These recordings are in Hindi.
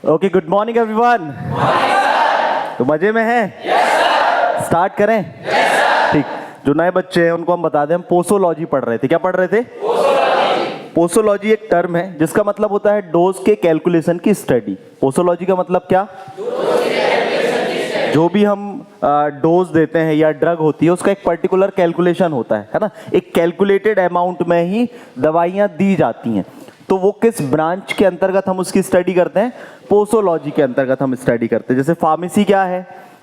Okay, good morning everyone. तो मजे में हैं? स्टार्ट करें? ठीक। जो नए बच्चे हैं उनको हम बता दें, हम पोसोलॉजी पढ़ रहे थे। क्या पढ़ रहे थे? पोसोलॉजी एक टर्म है जिसका मतलब होता है डोज के कैलकुलेशन की स्टडी। पोसोलॉजी का मतलब क्या? जो भी हम डोज देते हैं या ड्रग होती है उसका एक पर्टिकुलर कैलकुलेशन होता है ना। एक कैलकुलेटेड अमाउंट में ही दवाइयाँ दी जाती हैं। तो वो किस ब्रांच के अंतर्गत हम उसकी स्टडी करते हैं? पोसोलॉजी के अंतर्गत हम स्टडी करते हैं। जैसे फार्मेसी क्या है?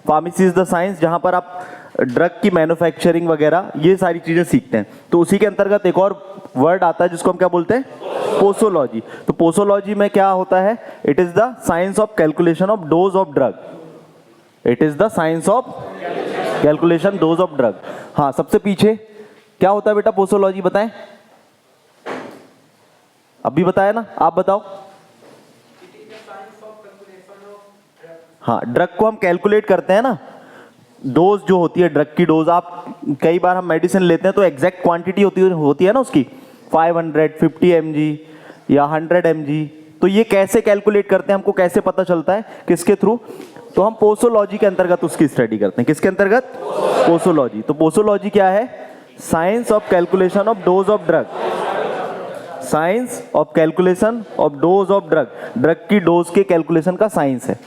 फार्मेसी इज द साइंस जहां पर आप ड्रग की मैन्युफैक्चरिंग वगैरह ये सारी चीजें सीखते हैं। तो उसी के अंतर्गत एक और वर्ड आता है जिसको हम क्या बोलते हैं? पोसोलॉजी। तो पोसोलॉजी में क्या होता है? It is the science of calculation of dose of drug. It is the science of calculation dose of drug. हाँ, सबसे पीछे क्या होता है बेटा पोसोलॉजी? बताएं। अभी बताया ना, आप बताओ। हाँ, ड्रग को हम कैलकुलेट करते हैं ना। डोज जो होती है ड्रग की डोज, आप कई बार हम मेडिसिन लेते हैं तो एग्जैक्ट क्वांटिटी होती है ना उसकी 550 mg या 100 mg। तो ये कैसे कैलकुलेट करते हैं, हमको कैसे पता चलता है? किसके थ्रू? तो हम पोसोलॉजी के अंतर्गत उसकी स्टडी करते हैं। किसके अंतर्गत? पोसोलॉजी। तो पोसोलॉजी क्या है? Science of calculation of dose of drug. Science of calculation of dose of drug. Drug की डोज के कैलकुलेशन का साइंस है।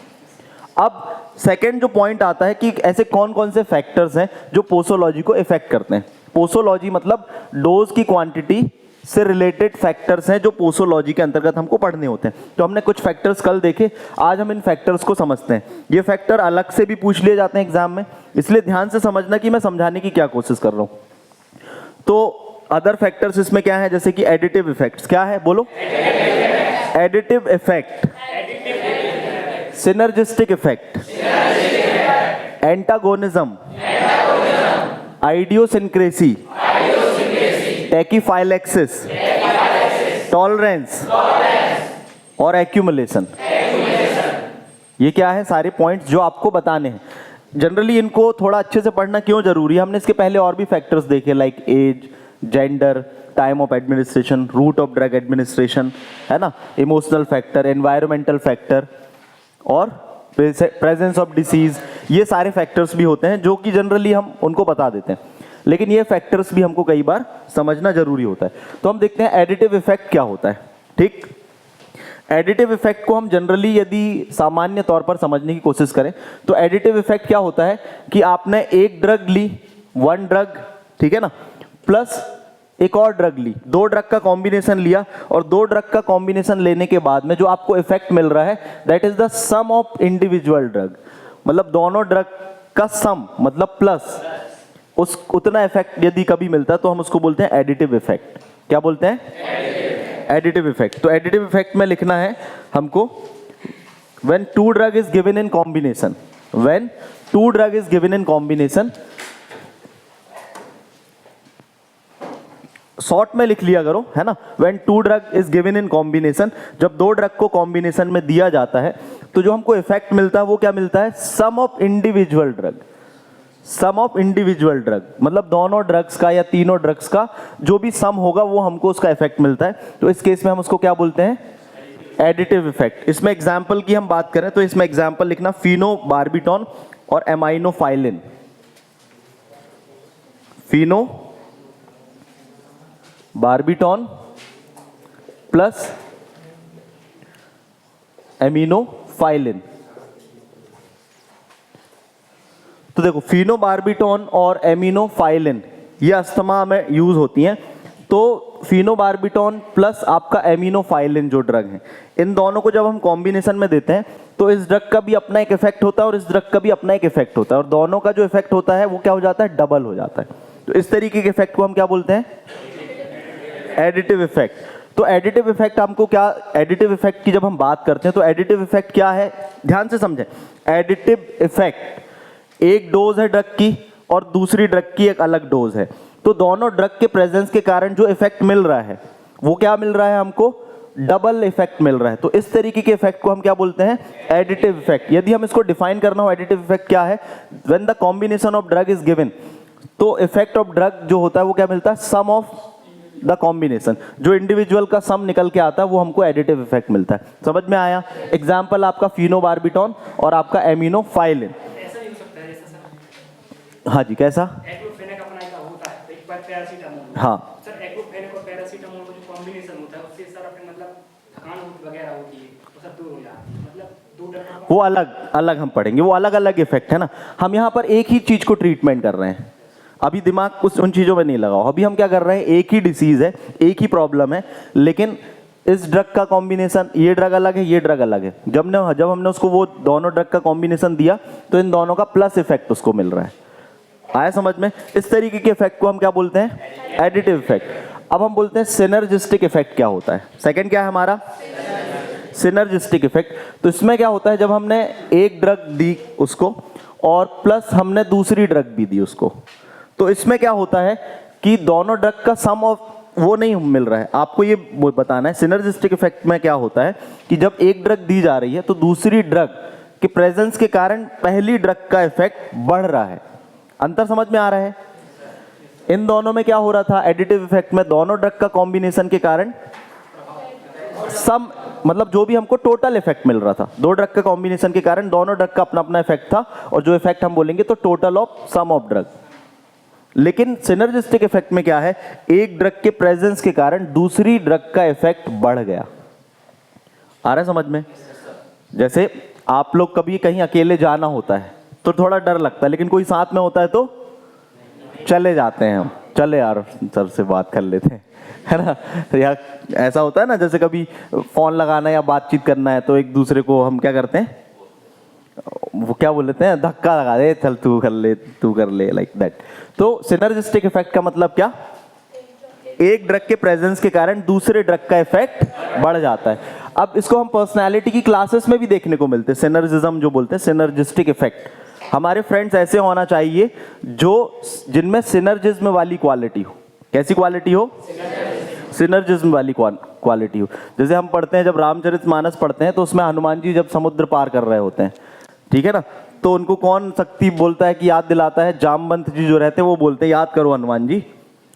अब सेकेंड जो पॉइंट आता है कि ऐसे कौन कौन से फैक्टर्स हैं जो पोसोलॉजी को इफेक्ट करते हैं। पोसोलॉजी मतलब डोज की क्वांटिटी से रिलेटेड फैक्टर्स हैं जो पोसोलॉजी के अंतर्गत हमको पढ़ने होते हैं। तो हमने कुछ फैक्टर्स कल देखे, आज हम इन फैक्टर्स को समझते हैं। ये फैक्टर अलग से भी पूछ लिए जाते हैं एग्जाम में, इसलिए ध्यान से समझना कि मैं समझाने की क्या कोशिश कर रहा हूं। तो अदर फैक्टर्स इसमें क्या है? जैसे कि एडिटिव इफेक्ट्स। क्या है? बोलो। Additive effect, synergistic effect, antagonism, idiosyncrasy, tachyphylaxis, tolerance और एक्यूमुलेशन। ये क्या है? सारे पॉइंट्स जो आपको बताने हैं। जनरली इनको थोड़ा अच्छे से पढ़ना क्यों जरूरी है? हमने इसके पहले और भी फैक्टर्स देखे, like age, gender, time of administration, route of drug administration, है ना, इमोशनल फैक्टर, एनवायरमेंटल फैक्टर और प्रेजेंस ऑफ डिसीज। ये सारे फैक्टर्स भी होते हैं जो कि जनरली हम उनको बता देते हैं, लेकिन ये फैक्टर्स भी हमको कई बार समझना जरूरी होता है। तो हम देखते हैं एडिटिव इफेक्ट क्या होता है। ठीक, एडिटिव इफेक्ट को हम जनरली यदि सामान्य तौर पर समझने की कोशिश करें तो एडिटिव इफेक्ट क्या होता है कि आपने एक ड्रग ली, वन ड्रग, ठीक है ना, प्लस एक और ड्रग ली, दो ड्रग का कॉम्बिनेशन लिया, और दो ड्रग का कॉम्बिनेशन लेने के बाद में जो आपको इफेक्ट मिल रहा है that is the sum of individual drug. मतलब दोनों ड्रग का सम मतलब प्लस उस उतना इफेक्ट यदि कभी मिलता है तो हम उसको बोलते हैं एडिटिव इफेक्ट। क्या बोलते हैं? Additive effect. तो एडिटिव इफेक्ट में लिखना है हमको, when two drug is given in combination, when two drug is given in combination, short में लिख लिया करो, है ना, when two drug is given in combination. जब दो ड्रग को कॉम्बिनेशन में दिया जाता है तो जो हमको इफेक्ट मिलता है वो क्या मिलता है? Sum of individual drug. Sum of individual drug मतलब दोनों ड्रग्स का या तीनों ड्रग्स का जो भी सम होगा वो हमको उसका इफेक्ट मिलता है। तो इस केस में हम उसको क्या बोलते हैं? Additive effect. इसमें एग्जाम्पल की हम बात करें तो इसमें एग्जाम्पल लिखना फिनोबार्बिटॉन और एमाइनोफाइलिन। फिनो बार्बिटॉन प्लस एमिनोफाइलिन। तो देखो, फिनोबार्बिटॉन और एमिनोफाइलिन ये अस्थमा में यूज होती हैं। तो फिनोबार्बिटॉन प्लस आपका एमिनोफाइलिन जो ड्रग है, इन दोनों को जब हम कॉम्बिनेशन में देते हैं तो इस ड्रग का भी अपना एक इफेक्ट होता है और इस ड्रग का भी अपना एक इफेक्ट होता है, और दोनों का जो इफेक्ट होता है वो क्या हो जाता है? डबल हो जाता है। तो इस तरीके के इफेक्ट को हम क्या बोलते हैं? Additive effect. तो एडिटिव इफेक्ट हमको क्या, एडिटिव इफेक्ट की जब हम बात करते हैं तो एडिटिव इफेक्ट क्या है? ध्यान से समझें। एडिटिव इफेक्ट, एक डोज है ड्रग की और दूसरी ड्रग की एक अलग डोज है, तो दोनों ड्रग के प्रेजेंस के कारण जो इफेक्ट मिल रहा है वो क्या मिल रहा है हमको? डबल इफेक्ट मिल रहा है। तो इस तरीके के इफेक्ट को हम क्या बोलते हैं? Additive effect. यदि हम इसको डिफाइन करना हो, एडिटिव इफेक्ट क्या है? When the combination of drug is given, तो इफेक्ट ऑफ ड्रग जो होता है वो क्या मिलता है? सम ऑफ द कॉम्बिनेशन, जो इंडिविजुअल का सम निकल के आता है वो हमको एडिटिव इफेक्ट मिलता है। समझ में आया? एग्जाम्पल आपका फिनोबार्बिटॉन और आपका एमिनोफाइलिन। हाँ जी, कैसा? हाँ सर एक्लोफेनेक और पैरासीटामोल का जो कॉम्बिनेशन होता है उससे सर अपने मतलब थकान वगैरह होती है वो सब दूर हो जाती है, मतलब दो ड्रग वो अलग अलग हम पढ़ेंगे, वो अलग अलग इफेक्ट है ना। हम यहाँ पर एक ही चीज को ट्रीटमेंट कर रहे हैं, अभी दिमाग कुछ उन चीजों में नहीं लगाओ। अभी हम क्या कर रहे हैं, एक ही डिसीज है, एक ही प्रॉब्लम है, लेकिन इस ड्रग का कॉम्बिनेशन, ये ड्रग अलग है, ये ड्रग अलग है। जब हमने उसको वो दोनों ड्रग का कॉम्बिनेशन दिया तो इन दोनों का प्लस इफेक्ट उसको मिल रहा है। आया समझ में? इस तरीके के इफेक्ट को हम क्या बोलते हैं? Additive effect. अब हम बोलते हैं सिनर्जिस्टिक इफेक्ट क्या होता है। सेकंड क्या है हमारा? Synergistic effect. तो इसमें क्या होता है, जब हमने एक ड्रग दी उसको और प्लस हमने दूसरी ड्रग भी दी उसको, तो इसमें क्या होता है कि दोनों ड्रग का सम ऑफ वो नहीं मिल रहा है। आपको ये बताना है सिनर्जिस्टिक इफेक्ट में क्या होता है कि जब एक ड्रग दी जा रही है तो दूसरी ड्रग के प्रेजेंस के कारण पहली ड्रग का इफेक्ट बढ़ रहा है। अंतर समझ में आ रहा है? इन दोनों में क्या हो रहा था, एडिटिव इफेक्ट में दोनों ड्रग का कॉम्बिनेशन के कारण सम, मतलब जो भी हमको टोटल इफेक्ट मिल रहा था, दो ड्रग का कॉम्बिनेशन के कारण दोनों ड्रग का अपना अपना इफेक्ट था, और जो इफेक्ट हम बोलेंगे तो total of sum of drug. लेकिन सिनर्जिस्टिक इफेक्ट में क्या है, एक ड्रग के प्रेजेंस के कारण दूसरी ड्रग का इफेक्ट बढ़ गया। आ रहा है समझ में? जैसे आप लोग कभी कहीं अकेले जाना होता है तो थोड़ा डर लगता है, लेकिन कोई साथ में होता है तो चले जाते हैं हम, चले यार सर से बात कर लेते हैं, है ना। या ऐसा होता है ना, जैसे कभी फोन लगाना या बातचीत करना है तो एक दूसरे को हम क्या करते हैं, वो क्या बोल लेते हैं, धक्का लगा दे, चल तू कर ले, लाइक दैट। तो सिनर्जिस्टिक इफेक्ट का मतलब क्या, एक ड्रग के प्रेजेंस के कारण दूसरे ड्रग का इफेक्ट बढ़ जाता है। अब इसको हम पर्सनालिटी की क्लासेस में भी देखने को मिलते हैं, सिनर्जिज्म जो बोलते हैं, सिनर्जिस्टिक इफेक्ट। हमारे फ्रेंड्स ऐसे होना चाहिए जो जिनमें सिनर्जिज्म वाली क्वालिटी हो। कैसी क्वालिटी हो? सिनर्जिज्म वाली क्वालिटी हो। जैसे हम पढ़ते हैं, जब रामचरितमानस पढ़ते हैं तो उसमें हनुमान जी जब समुद्र पार कर रहे होते हैं, ठीक है ना, तो उनको कौन शक्ति बोलता है कि याद दिलाता है? जामवंत जी जो रहते हैं वो बोलते हैं, याद करो हनुमान जी,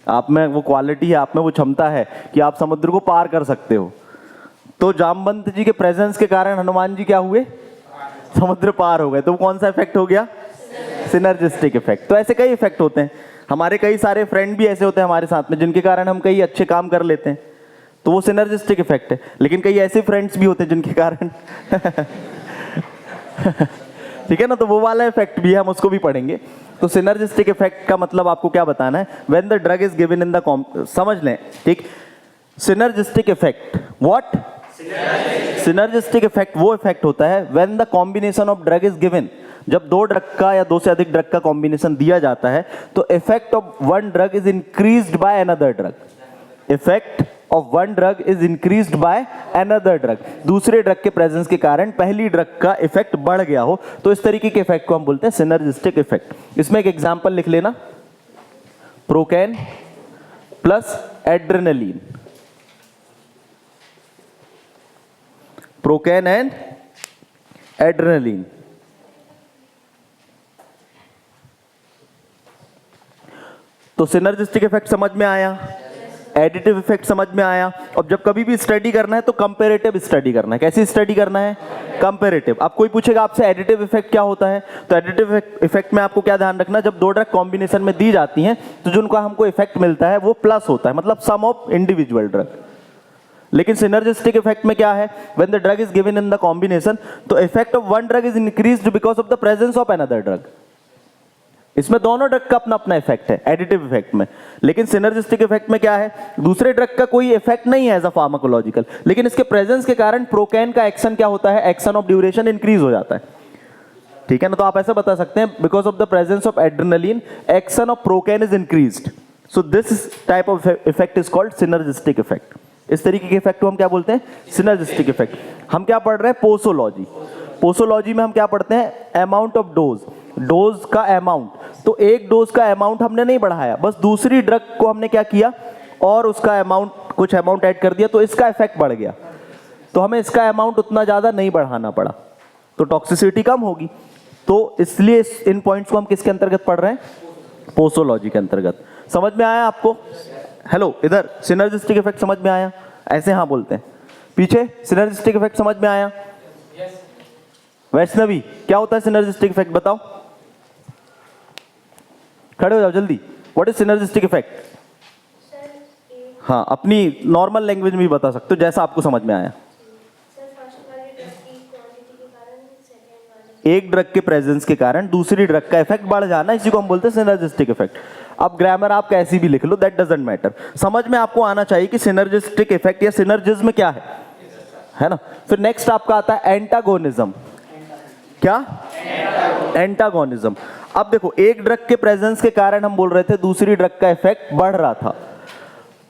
आप में वो क्वालिटी है, आप में वो क्षमता है कि आप समुद्र को पार कर सकते हो। तो जामवंत जी के प्रेजेंस के कारण हनुमान जी क्या हुए? समुद्र पार हो गए। तो कौन सा इफेक्ट हो गया? Synergistic effect. तो ऐसे कई इफेक्ट होते हैं। हमारे कई सारे फ्रेंड भी ऐसे होते हैं हमारे साथ में जिनके कारण हम कई अच्छे काम कर लेते हैं, तो वो सिनर्जिस्टिक इफेक्ट है। लेकिन कई ऐसे फ्रेंड्स भी होते हैं जिनके कारण ठीक है ना, तो वो वाला इफेक्ट भी है, हम उसको भी पढ़ेंगे। तो सिनर्जिस्टिक इफेक्ट का मतलब आपको क्या बताना है, when the drug is given in the, समझ लें, ठीक। Synergistic effect, what? Synergistic effect वो इफेक्ट होता है when the combination of drug is given, जब दो ड्रग का या दो से अधिक ड्रग का कॉम्बिनेशन दिया जाता है तो effect of one drug is increased by another drug. Effect of one drug is increased by another drug, दूसरे ड्रग के प्रेजेंस के कारण पहली ड्रग का इफेक्ट बढ़ गया हो, तो इस तरीके के इफेक्ट को हम बोलते हैं सिनर्जिस्टिक इफेक्ट। इसमें एक एग्जांपल लिख लेना, प्रोकैन प्लस एड्रेनलिन, प्रोकैन एंड एड्रेनलिन। तो सिनर्जिस्टिक इफेक्ट समझ में आया, एडिटिव इफेक्ट समझ में आया। अब जब कभी भी स्टडी करना है तो कंपैरेटिव स्टडी करना है। कैसी स्टडी करना है? कंपैरेटिव। अब कोई पूछेगा आपसे एडिटिव इफेक्ट क्या होता है, तो एडिटिव इफेक्ट में आपको क्या ध्यान रखना, जब दो ड्रग कॉम्बिनेशन में दी जाती हैं तो जो उनका हमको इफेक्ट मिलता है वो प्लस होता है, मतलब सम ऑफ इंडिविजुअल ड्रग। लेकिन सिनर्जिस्टिक इफेक्ट में क्या है, when the drug is given in the combination तो effect of one drug is increased because of the presence of another drug. इसमें दोनों ड्रग का अपना अपना इफेक्ट है एडिटिव इफेक्ट में। लेकिन सिनर्जिस्टिक इफेक्ट में क्या है, दूसरे ड्रग का कोई इफेक्ट नहीं है एज अ फार्माकोलॉजिकल, लेकिन इसके प्रेजेंस के कारण प्रोकैन का एक्शन क्या होता है, एक्शन ऑफ ड्यूरेशन इंक्रीज हो जाता है, ठीक है ना। तो आप ऐसा बता सकते हैं, because of the presence of adrenaline action of procaine is increased, so this type of effect is called synergistic effect. इस तरीके के इफेक्ट को हम क्या बोलते हैं? Synergistic effect. हम क्या पढ़ रहे हैं? पोसोलॉजी। पोसोलॉजी में हम क्या पढ़ते हैं? अमाउंट ऑफ डोज, डोज का अमाउंट। तो एक डोज का अमाउंट हमने नहीं बढ़ाया, बस दूसरी ड्रग को हमने क्या किया और उसका अमाउंट, कुछ अमाउंट ऐड कर दिया, तो इसका इफेक्ट बढ़ गया, तो हमें इसका अमाउंट उतना ज्यादा नहीं बढ़ाना पड़ा, तो टॉक्सिसिटी कम होगी। तो इसलिए इन पॉइंट्स को हम किसके अंतर्गत पढ़ रहे हैं? पोसोलॉजी के अंतर्गत। समझ में आया आपको? हेलो इधर सिनर्जिस्टिक इफेक्ट समझ में आया? ऐसे हाँ बोलते हैं। पीछे सिनर्जिस्टिक इफेक्ट समझ में आया? वैष्णवी क्या होता है सिनर्जिस्टिक इफेक्ट बताओ, खड़े हो जाओ जल्दी। What is synergistic effect? हाँ अपनी नॉर्मल लैंग्वेज में भी बता सकते हो जैसा आपको समझ में आया। एक ड्रग के प्रेजेंस के कारण दूसरी ड्रग का इफेक्ट बढ़ जाना, इसी को हम बोलते हैं सिनर्जिस्टिक इफेक्ट। अब ग्रामर आप कैसी भी लिख लो, दैट डजंट मैटर, समझ में आपको आना चाहिए कि सिनर्जिस्टिक इफेक्ट या सिनर्जिज्म क्या है ना। फिर नेक्स्ट आपका आता है एंटागोनिज्म। क्या? एंटागोनिज्म। अब देखो एक ड्रग के प्रेजेंस के कारण हम बोल रहे थे दूसरी ड्रग का इफेक्ट बढ़ रहा था,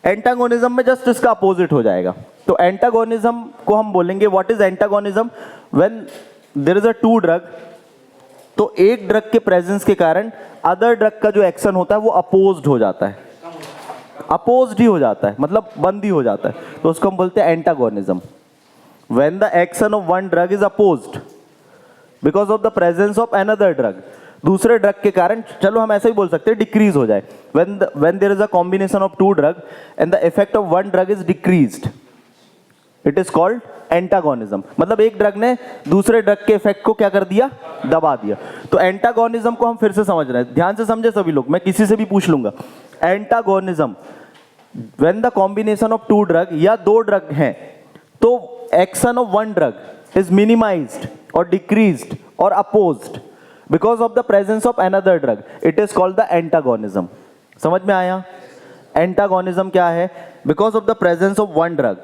एंटागोनिज्म में जस्ट इसका अपोजिट हो जाएगा। तो एंटागोनिज्म को हम बोलेंगे, what is antagonism? When there is a two drug, तो एक ड्रग के प्रेजेंस के कारण अदर ड्रग का जो एक्शन होता है वो अपोज्ड हो जाता है, अपोज्ड ही हो जाता है, मतलब बंद ही हो जाता है, तो उसको हम बोलते हैं antagonism. When the action of one drug is opposed because of the presence of another drug, दूसरे ड्रग के कारण, चलो हम ऐसा ही बोल सकते हैं डिक्रीज हो जाए। When there is a combination of two drug and the effect of one drug is decreased, it is called antagonism. मतलब एक ड्रग ने दूसरे ड्रग के इफेक्ट को क्या कर दिया? दबा दिया। तो एंटागोनिज्म को हम फिर से समझ रहे हैं, ध्यान से समझे सभी लोग, मैं किसी से भी पूछ लूंगा। Antagonism, when the combination of two drug, या दो ड्रग हैं तो action of one drug is minimized और डिक्रीज्ड और opposed because of the presence of another drug, it is called the antagonism. समझ में आया? एंटागोनिज्म क्या है? Because of the presence of one drug,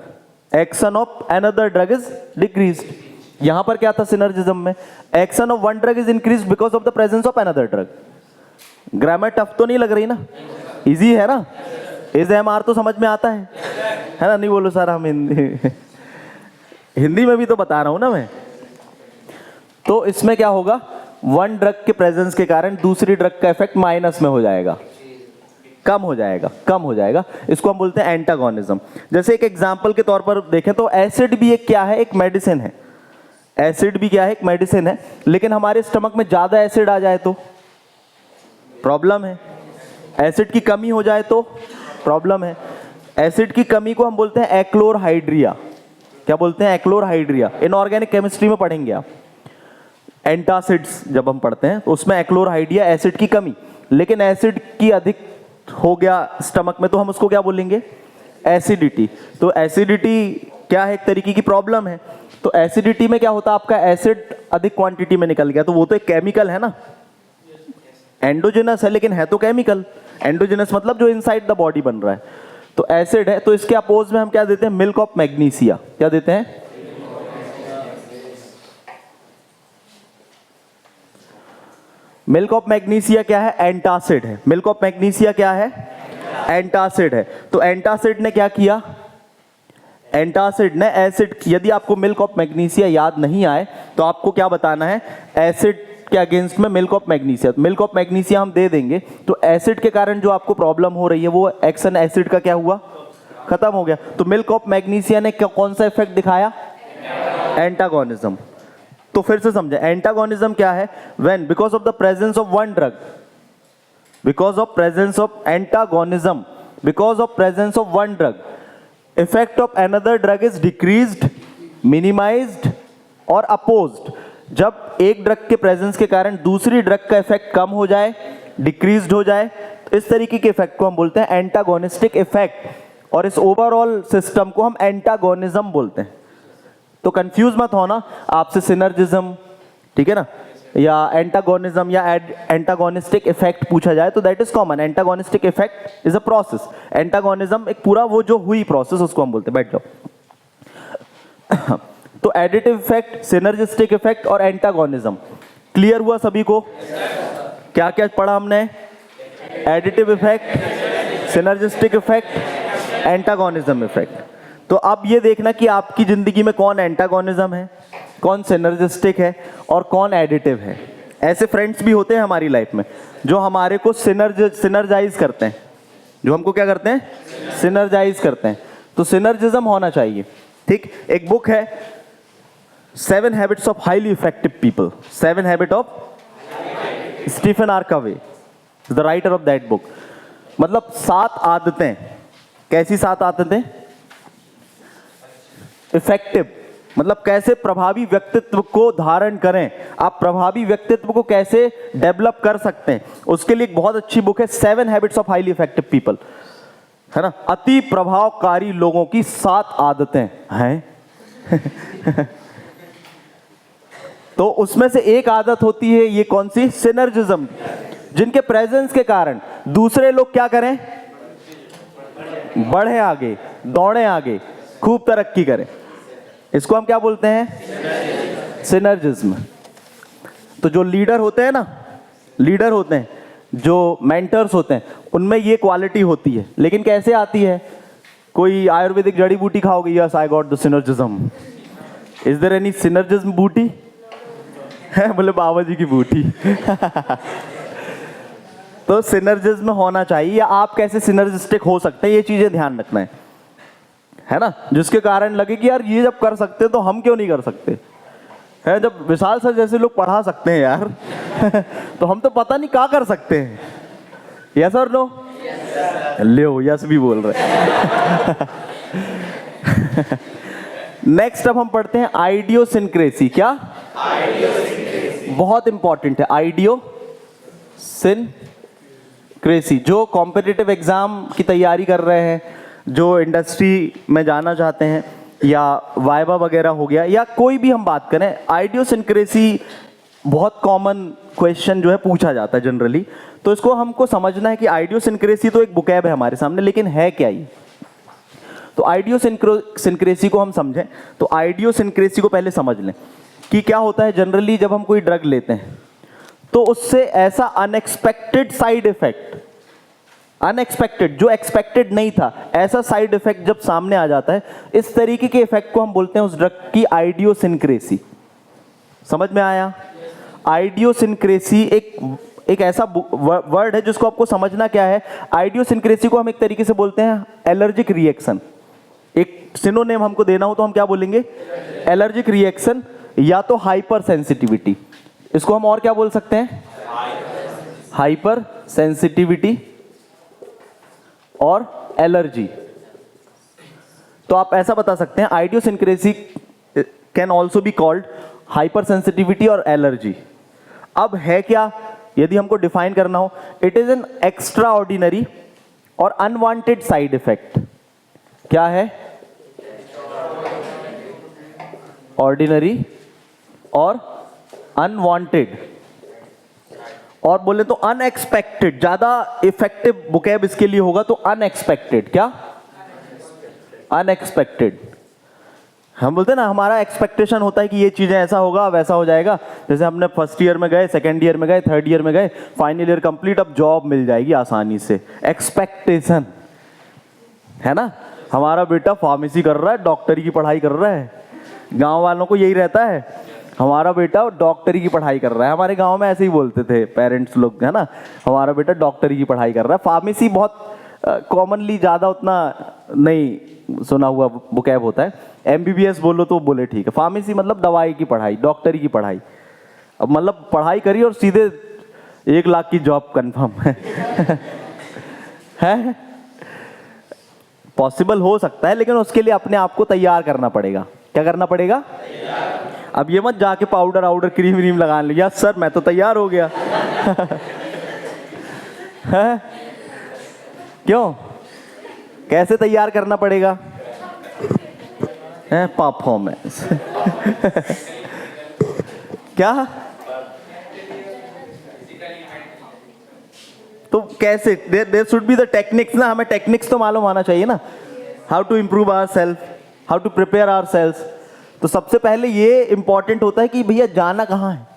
action of another drug is decreased. यहां पर क्या था सिनर्जिज्म में? Action of one drug is increased because of the presence of another drug. Grammar tough तो नहीं लग रही ना? इजी है ना? AMR तो समझ में आता है ना? नहीं बोलो सर हम हिंदी में भी तो बता रहा हूं ना मैं। तो इसमें क्या होगा? वन ड्रग के प्रेजेंस के कारण दूसरी ड्रग का इफेक्ट माइनस में हो जाएगा, कम हो जाएगा, कम हो जाएगा। इसको हम बोलते हैं एंटागोनिज्म। जैसे एक एग्जांपल के तौर पर देखें तो एसिड भी एक क्या है? एक मेडिसिन है। एसिड भी क्या है? एक मेडिसिन है। लेकिन हमारे स्टमक में ज्यादा एसिड आ जाए तो प्रॉब्लम है, एसिड की कमी हो जाए तो प्रॉब्लम है। एसिड की कमी को हम बोलते हैं एक्लोरहाइड्रिया। क्या बोलते हैं? एक्लोरहाइड्रिया। इनऑर्गेनिक केमिस्ट्री में पढ़ेंगे आप, एंटासिड्स जब हम पढ़ते हैं तो उसमें एक्लोरहाइड्रिया, एसिड की कमी। लेकिन एसिड की अधिक हो गया स्टमक में तो हम उसको क्या बोलेंगे? एसिडिटी। तो एसिडिटी क्या है? एक तरीके की प्रॉब्लम है। तो एसिडिटी में क्या होता है? आपका एसिड अधिक क्वांटिटी में निकल गया, तो वो तो एक केमिकल है ना, एंडोजेनस है लेकिन है तो केमिकल। एंडोजेनस मतलब जो इनसाइड द बॉडी बन रहा है, तो एसिड है। तो इसके अपोज में हम क्या देते हैं? Milk of magnesia. क्या देते हैं? मिल्क ऑफ मैग्नीशिया क्या है? एंटासिड है। मिल्क ऑफ मैग्नीशिया क्या है? एंटासिड है। तो एंटासिड ने क्या किया? एंटासिड ने एसिड, यदि आपको मिल्क ऑफ मैग्नीशिया याद नहीं आए तो आपको क्या बताना है? एसिड के अगेंस्ट में milk of magnesia. Milk of magnesia हम दे देंगे तो एसिड के कारण जो आपको प्रॉब्लम हो रही है वो एक्शन एसिड का क्या हुआ? खत्म हो गया। तो मिल्क ऑफ मैग्नीशिया ने कौन सा इफेक्ट दिखाया? एंटागोनिज्म। तो फिर से समझे, एंटागोनिज्म क्या है? When because of the presence of one drug, because of presence of antagonism, because of presence of one drug, effect of another drug is decreased, minimised और अपोज्ड। जब एक ड्रग के प्रेजेंस के कारण दूसरी ड्रग का इफेक्ट कम हो जाए, डिक्रीज्ड हो जाए, तो इस तरीके के इफेक्ट को हम बोलते हैं एंटागोनिस्टिक इफेक्ट। और इस ओवरऑल सिस्टम को हम एंटागोनिज्म बोलते हैं। तो कंफ्यूज मत होना, आपसे सिनर्जिज्म, ठीक है ना, या एंटागोनिज्म या एंटागोनिस्टिक इफेक्ट पूछा जाए तो that is common. Antagonistic effect is a process, antagonism एक पूरा वो जो हुई प्रोसेस उसको हम बोलते हैं। बैठ जाओ। तो एडिटिव इफेक्ट, सिनर्जिस्टिक इफेक्ट और एंटागोनिज्म क्लियर हुआ सभी को? क्या क्या पढ़ा हमने? Additive effect, synergistic effect, antagonism effect. तो अब ये देखना कि आपकी जिंदगी में कौन एंटागोनिज्म है, कौन सिनर्जिस्टिक है और कौन एडिटिव है। ऐसे फ्रेंड्स भी होते हैं हमारी लाइफ में जो हमारे को सिनर्जाइज करते हैं, जो हमको क्या करते हैं? सिनर्जाइज करते हैं। तो सिनर्जिज्म होना चाहिए। ठीक, एक बुक है 7 habits of highly effective people, 7 habit of Stephen R Covey, the writer of that book. मतलब 7 आदतें कैसी 7 आदतें? इफेक्टिव, मतलब कैसे प्रभावी व्यक्तित्व को धारण करें, आप प्रभावी व्यक्तित्व को कैसे डेवलप कर सकते हैं, उसके लिए एक बहुत अच्छी बुक है 7 habits of highly effective people, है ना। अति प्रभावकारी लोगों की 7 आदतें हैं। तो उसमें से एक आदत होती है ये कौन सी? सिनर्जिज्म, जिनके प्रेजेंस के कारण दूसरे लोग क्या करें? बढ़े आगे, दौड़े आगे, खूब तरक्की करें। इसको हम क्या बोलते हैं? सिनर्जिज्म। तो जो लीडर होते हैं ना, लीडर होते हैं, जो मेंटर्स होते हैं, उनमें ये क्वालिटी होती है। लेकिन कैसे आती है? कोई आयुर्वेदिक जड़ी बूटी खाओगे, yes I got the synergism. Is there any synergism बूटी? है बोले बाबा जी की बूटी। तो सिनर्जिज्म होना चाहिए, या आप कैसे सिनर्जिस्टिक हो सकते हैं, ये चीजें ध्यान रखना है ना। जिसके कारण लगे कि यार ये जब कर सकते तो हम क्यों नहीं कर सकते, है। जब विशाल सर जैसे लोग पढ़ा सकते हैं यार, तो हम तो पता नहीं क्या कर सकते हैं। यस और नो? ले यस भी बोल रहे। नेक्स्ट अब हम पढ़ते हैं आइडियोसिनक्रेसी। क्या? आइडियोसिनक्रेसी बहुत इंपॉर्टेंट है। आइडियोसिनक्रेसी, जो कॉम्पिटिटिव एग्जाम की तैयारी कर रहे हैं, जो इंडस्ट्री में जाना चाहते हैं, या वाइवा वगैरह हो गया, या कोई भी हम बात करें, आइडियोसिनक्रेसी बहुत कॉमन क्वेश्चन जो है पूछा जाता है जनरली। तो इसको हमको समझना है कि आइडियोसिनक्रेसी तो एक बुकैब है हमारे सामने, लेकिन है क्या ये? तो आइडियोसिनक्रेसी को हम समझें, तो आइडियोसिनक्रेसी को पहले समझ लें कि क्या होता है। जनरली जब हम कोई ड्रग लेते हैं तो उससे ऐसा अनएक्सपेक्टेड साइड इफेक्ट, अनएक्सपेक्टेड, जो एक्सपेक्टेड नहीं था, ऐसा साइड इफेक्ट जब सामने आ जाता है, इस तरीके के इफेक्ट को हम बोलते हैं उस ड्रग की आइडियोसिनक्रेसी। समझ में आया? आइडियोसिनक्रेसी एक ऐसा वर्ड है जिसको आपको समझना क्या है। आइडियोसिनक्रेसी को हम एक तरीके से बोलते हैं एलर्जिक रिएक्शन। एक सिनोनिम हमको देना हो तो हम क्या बोलेंगे? एलर्जिक रिएक्शन, या तो हाइपर सेंसिटिविटी। इसको हम और क्या बोल सकते हैं? हाइपर सेंसिटिविटी और एलर्जी। तो आप ऐसा बता सकते हैं, idiosyncrasy can also be called hyper sensitivity और एलर्जी। अब है क्या, यदि हमको डिफाइन करना हो, it is an extraordinary और अनवांटेड साइड इफेक्ट। क्या है? ऑर्डिनरी और अनवांटेड, और बोले तो अनएक्सपेक्टेड। ज्यादा इफेक्टिव बुकैब इसके लिए होगा तो अनएक्सपेक्टेड। क्या? अनएक्सपेक्टेड। हम बोलते हैं ना, हमारा एक्सपेक्टेशन होता है कि ये चीजें ऐसा होगा, वैसा हो जाएगा। जैसे हमने फर्स्ट ईयर में गए, सेकेंड ईयर में गए, थर्ड ईयर में गए, फाइनल ईयर कंप्लीट, अब जॉब मिल जाएगी आसानी से। एक्सपेक्टेशन है ना। हमारा बेटा फार्मेसी कर रहा है, डॉक्टरी की पढ़ाई कर रहा है। गांव वालों को यही रहता है, हमारा बेटा डॉक्टरी की पढ़ाई कर रहा है। हमारे गांव में ऐसे ही बोलते थे पेरेंट्स लोग, है ना, हमारा बेटा डॉक्टरी की पढ़ाई कर रहा है। फार्मेसी बहुत कॉमनली ज़्यादा उतना नहीं सुना हुआ बुकैब होता है। एमबीबीएस बोलो तो बोले ठीक है, फार्मेसी मतलब दवाई की पढ़ाई, डॉक्टरी की पढ़ाई। अब मतलब पढ़ाई करी और सीधे 1 लाख की जॉब कंफर्म है। पॉसिबल हो सकता है, लेकिन उसके लिए अपने आप को तैयार करना पड़ेगा। क्या करना पड़ेगा? अब ये मत जाके पाउडर आउडर क्रीम व्रीम लगा लिया, सर मैं तो तैयार हो गया। है? क्यों? कैसे तैयार करना पड़ेगा? है परफॉर्मेंस। क्या? तो कैसे? There should be the techniques ना, हमें टेक्निक्स तो मालूम आना चाहिए ना। How to improve our self, how to prepare our self. तो सबसे पहले ये इंपॉर्टेंट होता है कि भैया जाना कहाँ है,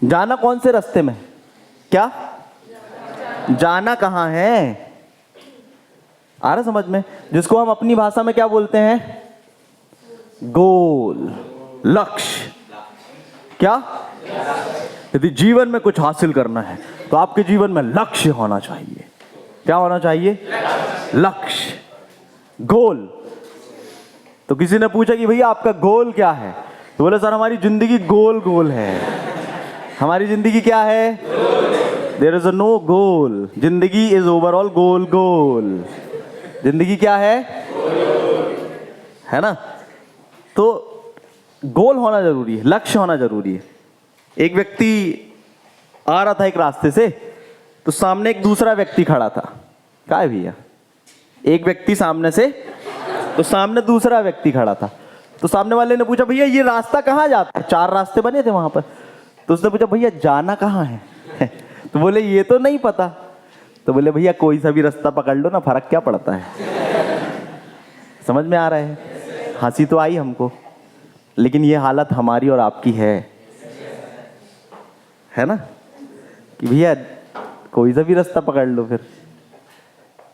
जाना कौन से रास्ते में। क्या? जाना कहाँ है, आ रहा समझ में? जिसको हम अपनी भाषा में क्या बोलते हैं? गोल, लक्ष्य। क्या? यदि जीवन में कुछ हासिल करना है तो आपके जीवन में लक्ष्य होना चाहिए। क्या होना चाहिए? लक्ष्य, गोल। तो किसी ने पूछा कि भैया आपका गोल क्या है, तो बोले सर हमारी जिंदगी गोल गोल है। हमारी जिंदगी क्या है? देयर इज नो गोल, जिंदगी इज ओवरऑल गोल गोल। जिंदगी क्या है ना? तो गोल होना जरूरी है, लक्ष्य होना जरूरी है। एक व्यक्ति आ रहा था एक रास्ते से, तो सामने एक दूसरा व्यक्ति खड़ा था। क्या है भैया? एक व्यक्ति सामने से, तो सामने दूसरा व्यक्ति खड़ा था। तो सामने वाले ने पूछा, भैया ये रास्ता कहाँ जाता है? 4 रास्ते बने थे वहां पर। तो उसने पूछा, भैया जाना कहाँ है? तो बोले ये तो नहीं पता। तो बोले भैया कोई सा भी रास्ता पकड़ लो ना, फर्क क्या पड़ता है। समझ में आ रहा है? हंसी तो आई हमको, लेकिन ये हालत हमारी और आपकी है ना, कि भैया कोई सा भी रास्ता पकड़ लो फिर।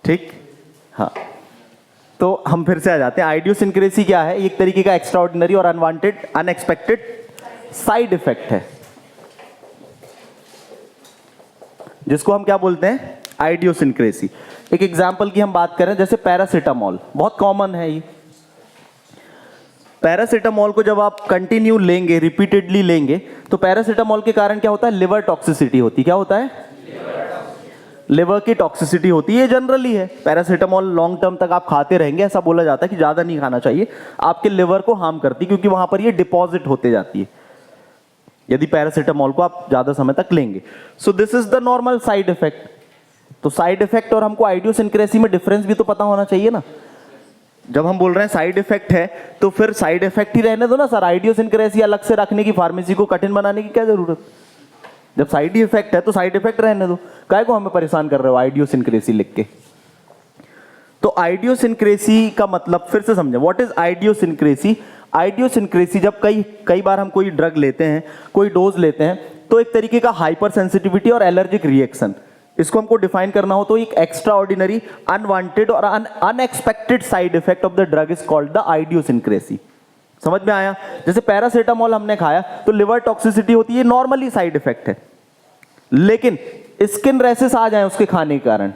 ठीक, हाँ। तो हम फिर से आ जाते हैं। आइडियोसिंक्रेसी क्या है? एक तरीके का एक्स्ट्राऑर्डिनरी और अनवांटेड, अनएक्सपेक्टेड साइड इफेक्ट है, जिसको हम क्या बोलते हैं? आइडियोसिंक्रेसी। एक एग्जांपल की हम बात करें, जैसे पैरासीटामोल, बहुत कॉमन है ये। पैरासीटामोल को जब आप कंटिन्यू लेंगे, रिपीटेडली लेंगे, तो पैरासीटामोल के कारण क्या होता है? लिवर टॉक्सिसिटी होती है। क्या होता है? लिवर की टॉक्सिसिटी होती है। जनरली है पैरासीटामोल लॉन्ग टर्म तक आप खाते रहेंगे, ऐसा बोला जाता है कि ज्यादा नहीं खाना चाहिए, आपके लिवर को हार्म करती है, क्योंकि वहां पर ये डिपॉजिट होते जाती है यदि पैरासीटामोल को आप ज्यादा समय तक लेंगे। So this is the normal side effect. तो साइड इफेक्ट और हमको आइडियोसिंक्रेसी में डिफरेंस भी तो पता होना चाहिए ना। जब हम बोल रहे हैं साइड इफेक्ट है, तो फिर साइड इफेक्ट ही रहने दो ना सर। आइडियोसिंक्रेसी अलग से रखने की, फार्मेसी को कठिन बनाने की क्या जरूरत? जब साइड इफेक्ट है तो साइड इफेक्ट रहने दो, काहे को हमें परेशान कर रहे हो आइडियोसिंक्रेसी लिख के। तो आइडियोसिंक्रेसी का मतलब फिर से समझें, व्हाट इज आइडियोसिंक्रेसी? आइडियोसिंक्रेसी जब कई बार हम कोई ड्रग लेते हैं, कोई डोज लेते हैं, तो एक तरीके का हाइपर सेंसिटिविटी और एलर्जिक रिएक्शन, इसको हमको डिफाइन करना हो तो एक एक्स्ट्रा ऑर्डिनरी, अनवांटेड और unexpected side effect of the drug is called the idiosyncrasy. समझ में आया? जैसे पैरासीटामोल हमने खाया तो लिवर टॉक्सिसिटी होती है, नॉर्मली साइड इफेक्ट है। लेकिन स्किन रैसेस आ जाए उसके खाने के कारण,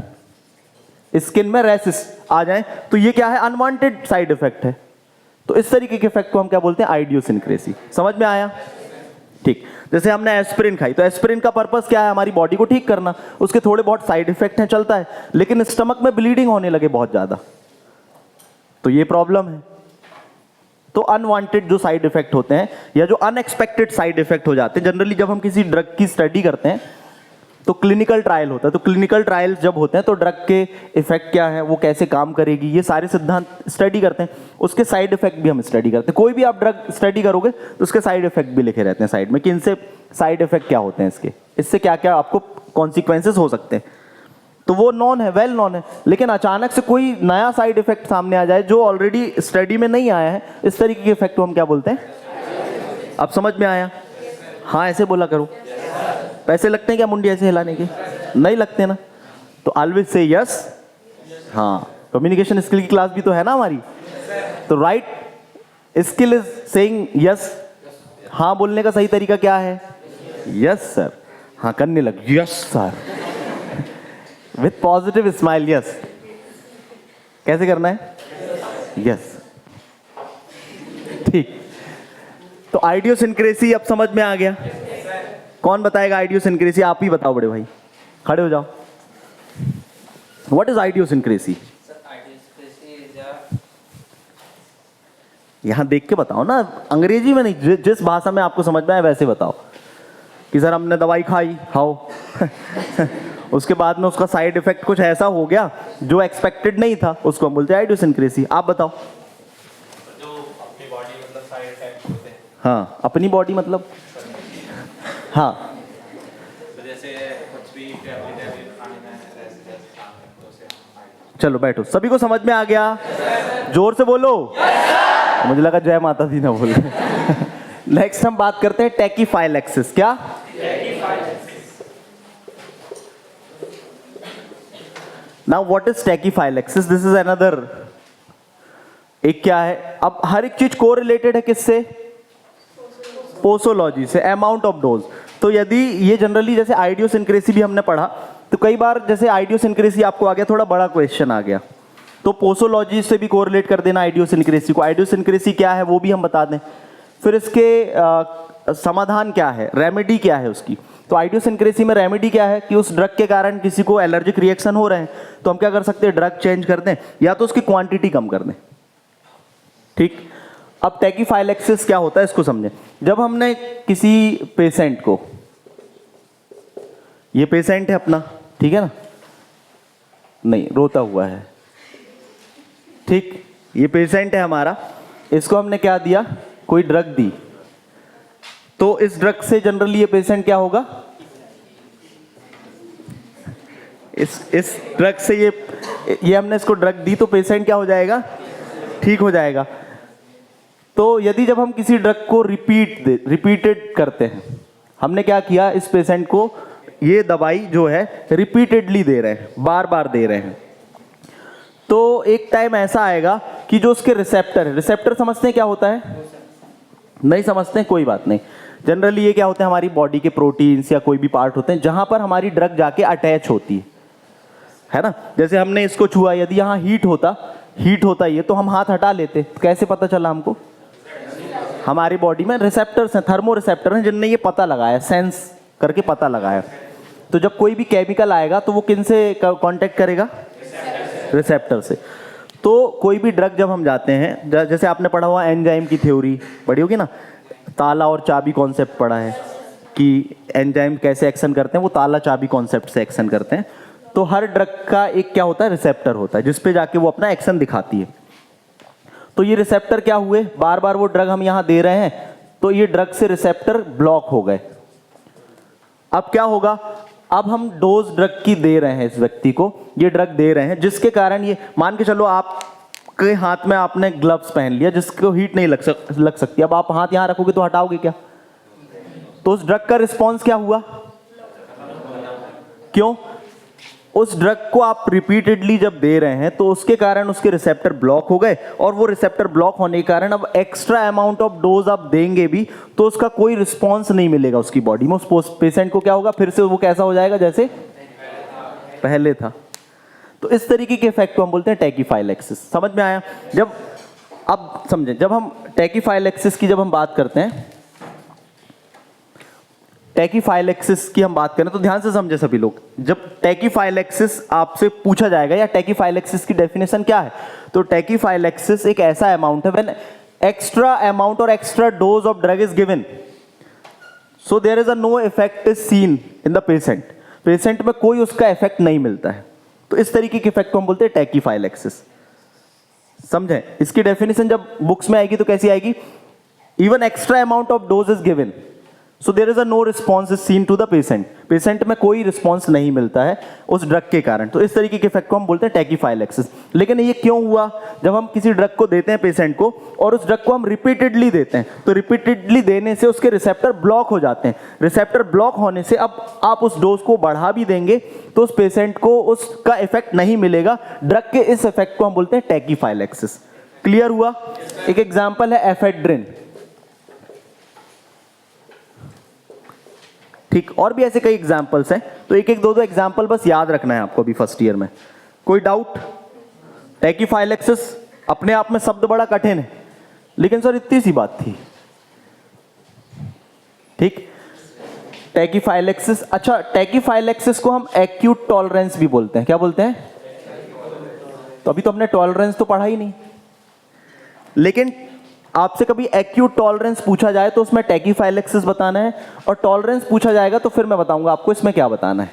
स्किन में रैसेस आ जाए, तो ये क्या है? अनवांटेड साइड इफेक्ट है। तो इस तरीके के इफेक्ट को हम क्या बोलते हैं? आइडियोसिंक्रेसी। समझ में आया? ठीक। जैसे हमने एस्पिरिन खाई, तो एस्पिरिन का पर्पस क्या है? हमारी बॉडी को ठीक करना। उसके थोड़े बहुत साइड इफेक्ट हैं, चलता है, लेकिन स्टमक में ब्लीडिंग होने लगे बहुत ज्यादा, तो ये प्रॉब्लम है। तो अनवांटेड जो साइड इफेक्ट होते हैं या जो अनएक्सपेक्टेड साइड इफेक्ट हो जाते हैं, जनरली जब हम किसी ड्रग की स्टडी करते हैं तो क्लिनिकल ट्रायल होता है। तो क्लिनिकल ट्रायल जब होते हैं तो ड्रग के इफेक्ट क्या है, वो कैसे काम करेगी, ये सारे सिद्धांत स्टडी करते हैं। उसके साइड इफेक्ट भी हम स्टडी करते हैं। कोई भी आप ड्रग स्टडी करोगे तो उसके साइड इफेक्ट भी लिखे रहते हैं साइड में, कि इनसे साइड इफेक्ट क्या होते हैं, इससे क्या क्या आपको कॉन्सिक्वेंसेस हो सकते हैं। तो वो नॉन है, वेल नॉन है। लेकिन अचानक से कोई नया साइड इफेक्ट सामने आ जाए जो ऑलरेडी स्टडी में नहीं आया है, इस तरीके के इफेक्ट को हम क्या बोलते हैं? अब समझ में आया? हाँ ऐसे बोला करो। पैसे लगते हैं क्या मुंडी ऐसे हिलाने के? नहीं लगते ना। तो ऑलवेज से यस। हाँ, कम्युनिकेशन स्किल की क्लास भी तो है ना हमारी। तो right skill is saying yes. हाँ बोलने का सही तरीका क्या है? Yes sir. हाँ करने लग, yes sir, with positive smile. Yes कैसे करना है? यस। ठीक। तो आइडियोसिंक्रेसी अब समझ में आ गया। कौन बताएगा आइडियोसिंक्रेसी? आप ही बताओ बड़े भाई, खड़े हो जाओ। What is idiosyncrasy? यहां देख के बताओ ना, अंग्रेजी में नहीं, जिस भाषा में आपको समझ में आए वैसे बताओ। कि सर हमने दवाई खाई, हाउ उसके बाद में उसका साइड इफेक्ट कुछ ऐसा हो गया जो एक्सपेक्टेड नहीं था, उसको हम बोलते हैं आइडियोसिंक्रेसी। आप बताओ। जो अपनी बॉडी मतलब साइड इफेक्ट होते हैं। हाँ अपनी बॉडी मतलब, हाँ तो जैसे कुछ भी टैबलेट खाने में ऐसे तो उसे चलो बैठो। सभी को समझ में आ गया? जोर से बोलो। मुझे लगा जय माता दी ना बोल। नेक्स्ट हम बात करते हैं टैकीफाइलैक्सिस। क्या? Now what is टैकीफाइलैक्सिस? This is another, एक क्या है, अब हर एक चीज को रिलेटेड है किससे? पोसोलॉजी से, अमाउंट ऑफ डोज। तो यदि ये जनरली, जैसे आइडियोसिंक्रेसी भी हमने पढ़ा, तो कई बार जैसे आइडियोसिंक्रेसी आपको आ गया, थोड़ा बड़ा क्वेश्चन आ गया, तो पोसोलॉजी से भी कोरिलेट कर देना आइडियोसिंक्रेसी को। आइडियोसिंक्रेसी क्या है वो भी हम बता दें फिर इसके समाधान क्या है, रेमेडी क्या है उसकी। तो आइडियोसिंक्रेसी में रेमेडी क्या है कि उस ड्रग के कारण किसी को एलर्जिक रिएक्शन हो रहे हैं, तो हम क्या कर सकते हैं, ड्रग चेंज कर दें या तो उसकी क्वांटिटी कम कर दें। ठीक, अब टैकीफाइलैक्सिस क्या होता है इसको समझें। जब हमने किसी पेशेंट को, ये पेशेंट है अपना, ठीक है ना, नहीं रोता हुआ है, ठीक, ये पेशेंट है हमारा, इसको हमने क्या दिया, कोई ड्रग दी, तो इस ड्रग से जनरली ये पेशेंट क्या होगा, इस ड्रग से ये हमने इसको ड्रग दी तो पेशेंट क्या हो जाएगा, ठीक हो जाएगा। तो यदि जब हम किसी ड्रग को रिपीटेड करते हैं, हमने क्या किया, इस पेशेंट को ये दवाई जो है रिपीटेडली दे रहे हैं, बार बार दे रहे हैं, तो एक टाइम ऐसा आएगा कि जो उसके रिसेप्टर है, रिसेप्टर समझते हैं क्या होता है, नहीं समझते हैं, कोई बात नहीं। जनरली ये क्या होते हैं, हमारी बॉडी के प्रोटीन्स या कोई भी पार्ट होते हैं जहां पर हमारी ड्रग जाके अटैच होती है ना। जैसे हमने इसको छुआ, यदि यहाँ हीट होता ये, तो हम हाथ हटा लेते, तो कैसे पता चला हमको, हमारी बॉडी में रिसेप्टर्स हैं, थर्मो रिसेप्टर हैं, जिनने ये पता लगाया, सेंस करके पता लगाया। तो जब कोई भी केमिकल आएगा तो वो किन से कांटेक्ट करेगा, रिसेप्टर से। तो कोई भी ड्रग जब हम जाते हैं, जैसे आपने पढ़ा हुआ एंजाइम की थ्योरी पढ़ी होगी ना, ताला और चाबी कॉन्सेप्ट पढ़ा है कि एंजाइम कैसे एक्शन करते हैं, वो ताला चाबी कॉन्सेप्ट से एक्शन करते हैं। तो हर ड्रग का एक क्या होता है, रिसेप्टर होता है, जिस पे जाके वो अपना एक्शन दिखाती है। तो ये रिसेप्टर क्या हुए, बार बार वो ड्रग हम यहाँ दे रहे हैं, तो ये ड्रग से रिसेप्टर ब्लॉक हो गए। अब क्या होगा, अब हम डोज ड्रग की दे रहे हैं, इस व्यक्ति को ये ड्रग दे रहे हैं, जिसके कारण ये, मान के चलो आपके हाथ में आपने ग्लव्स पहन लिया, जिसको हीट नहीं लग सकती, अब आप हाथ यहाँ रखोगे तो हटाओगे क्या, तो उस ड्रग का रिस्पॉन्स क्या हुआ, क्यों, उस ड्रग को आप रिपीटेडली जब दे रहे हैं तो उसके कारण उसके रिसेप्टर ब्लॉक हो गए, और वो रिसेप्टर ब्लॉक होने के कारण अब एक्स्ट्रा अमाउंट ऑफ डोज आप देंगे भी तो उसका कोई रिस्पॉन्स नहीं मिलेगा उसकी बॉडी में। उस पेशेंट को क्या होगा, फिर से वो कैसा हो जाएगा जैसे पहले था। तो इस तरीके के इफेक्ट को हम बोलते हैं टैकीफाइलैक्सिस। समझ में आया। जब अब समझें, जब हम टैकीफाइलैक्सिस की जब हम बात करते हैं, टैकीफाइलैक्सिस की हम बात करें तो ध्यान से समझे सभी लोग। जब टैकीफाइलैक्सिस आपसे पूछा जाएगा या टैकीफाइलैक्सिस की डेफिनेशन क्या है, तो टैकीफाइलैक्सिस एक ऐसा अमाउंट है व्हेन एक्स्ट्रा अमाउंट और extra dose of drug is given, so there is a no effect is seen in the patient, patient में कोई उसका इफेक्ट नहीं मिलता है। तो इस तरीके के इफेक्ट को हम बोलते हैं टैकीफाइलैक्सिस। समझें, इसकी डेफिनेशन जब बुक्स में आएगी तो कैसी आएगी, even extra amount of dose is given, so there is a no response is seen to the patient, patient में कोई रिस्पॉन्स नहीं मिलता है उस ड्रग के कारण। तो इस तरीके के इफेक्ट को हम बोलते हैं टैकीफाइलैक्सिस। लेकिन ये क्यों हुआ, जब हम किसी ड्रग को देते हैं पेशेंट को और उस ड्रग को हम रिपीटेडली देते हैं, तो रिपीटेडली देने से उसके रिसेप्टर ब्लॉक हो जाते हैं। रिसेप्टर ब्लॉक होने से अब आप उस डोज को बढ़ा भी देंगे तो उस पेशेंट को उसका इफेक्ट नहीं मिलेगा। ड्रग के इस इफेक्ट को हम बोलते हैं टैकीफाइलैक्सिस। क्लियर हुआ। एक एग्जाम्पल है एफेड्रिन, ठीक, और भी ऐसे कई एग्जाम्पल्स हैं, तो एक एक दो दो एग्जाम्पल बस याद रखना है आपको अभी फर्स्ट ईयर में। कोई डाउट। टैकीफाइलैक्सिस अपने आप में शब्द बड़ा कठिन है, लेकिन सर इतनी सी बात थी, ठीक। टैकीफाइलैक्सिस, अच्छा, टैकीफाइलैक्सिस को हम एक्यूट टॉलरेंस भी बोलते हैं। क्या बोलते हैं, तो अभी तो हमने टॉलरेंस तो पढ़ा ही नहीं, लेकिन आपसे कभी एक्यूट टॉलरेंस पूछा जाए तो उसमें टैकीफाइलैक्सिस बताना है, और टॉलरेंस पूछा जाएगा तो फिर मैं बताऊंगा आपको इसमें क्या बताना है।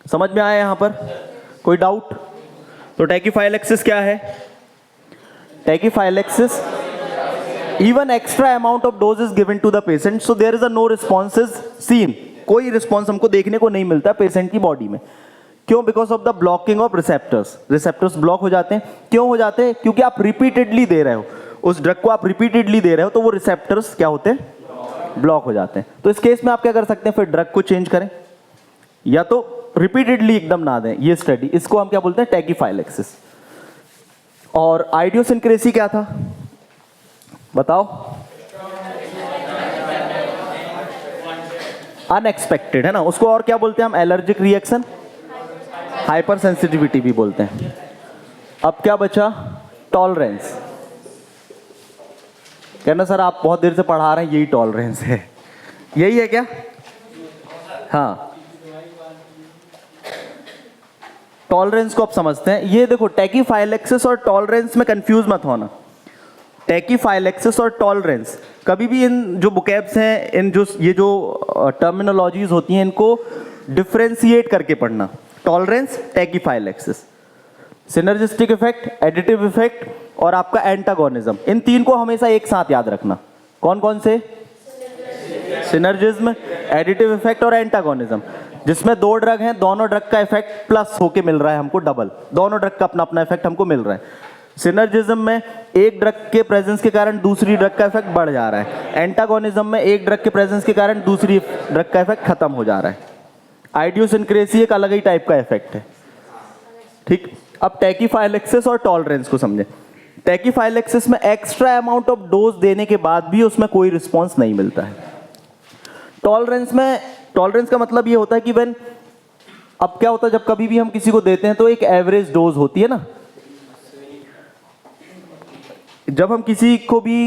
समझ में आया यहां पर, कोई डाउट। तो टैकीफाइलैक्सिस क्या है, tachyphylaxis even extra amount of dose is given to the patient, so there is a no response is seen, कोई रिस्पॉन्स हमको देखने को नहीं मिलता पेशेंट की बॉडी में। क्यों, because of the blocking of receptors, receptors block हो जाते हैं। क्यों हो जाते हैं, क्योंकि आप रिपीटेडली दे रहे हो, उस ड्रग को आप रिपीटेडली दे रहे हो, तो वो रिसेप्टर्स क्या होते हैं, ब्लॉक हो जाते हैं। तो इस केस में आप क्या कर सकते हैं, फिर ड्रग को चेंज करें या तो रिपीटेडली एकदम ना दें। ये स्टडी, इसको हम क्या बोलते हैं, टैकीफाइलैक्सिस। और आइडियोसिंक्रेसी क्या था बताओ, अनएक्सपेक्टेड है ना, उसको और क्या बोलते हैं हम, एलर्जिक रिएक्शन, हाइपर सेंसिटिविटी भी बोलते हैं। अब क्या बचा, टॉलरेंस। कहना सर आप बहुत देर से पढ़ा रहे हैं, यही टॉलरेंस है, यही है क्या? हाँ, टॉलरेंस को आप समझते हैं। ये देखो टैकीफाइलेक्सिस और टॉलरेंस में कंफ्यूज मत होना। टैकीफाइलेक्सिस और टॉलरेंस, कभी भी इन जो बुकैब्स हैं, इन जो ये जो टर्मिनोलॉजीज होती हैं, इनको डिफरेंशिएट करके पढ़ना। Tolerance, tachyphylaxis, synergistic effect, additive effect और आपका एंटागोनिज्म, इन तीन को हमेशा एक साथ याद रखना। कौन कौन से? सिनर्जिज्म, एडिटिव इफेक्ट और एंटागोनिज्म। जिसमें दो ड्रग हैं, दोनों ड्रग का इफेक्ट प्लस होके मिल रहा है हमको डबल, दोनों ड्रग का अपना अपना इफेक्ट हमको मिल रहा है। सिनर्जिज्म में एक ड्रग के प्रेजेंस के कारण दूसरी ड्रग का इफेक्ट बढ़ जा रहा है। एंटागोनिज्म में एक ड्रग के प्रेजेंस के कारण दूसरी ड्रग का इफेक्ट खत्म हो जा रहा है। आइडियोसिनक्रेसी एक अलग ही टाइप का इफेक्ट है, ठीक। अब टैकीफाइलेक्सिस और टॉलरेंस को समझें। टैकीफाइलेक्सिस में एक्स्ट्रा अमाउंट ऑफ डोज देने के बाद भी उसमें कोई रिस्पॉन्स नहीं मिलता है। टॉलरेंस में, टॉलरेंस का मतलब ये होता है कि व्हेन, अब क्या होता है जब कभी भी हम किसी को देते हैं तो एक एवरेज डोज होती है ना। जब हम किसी को भी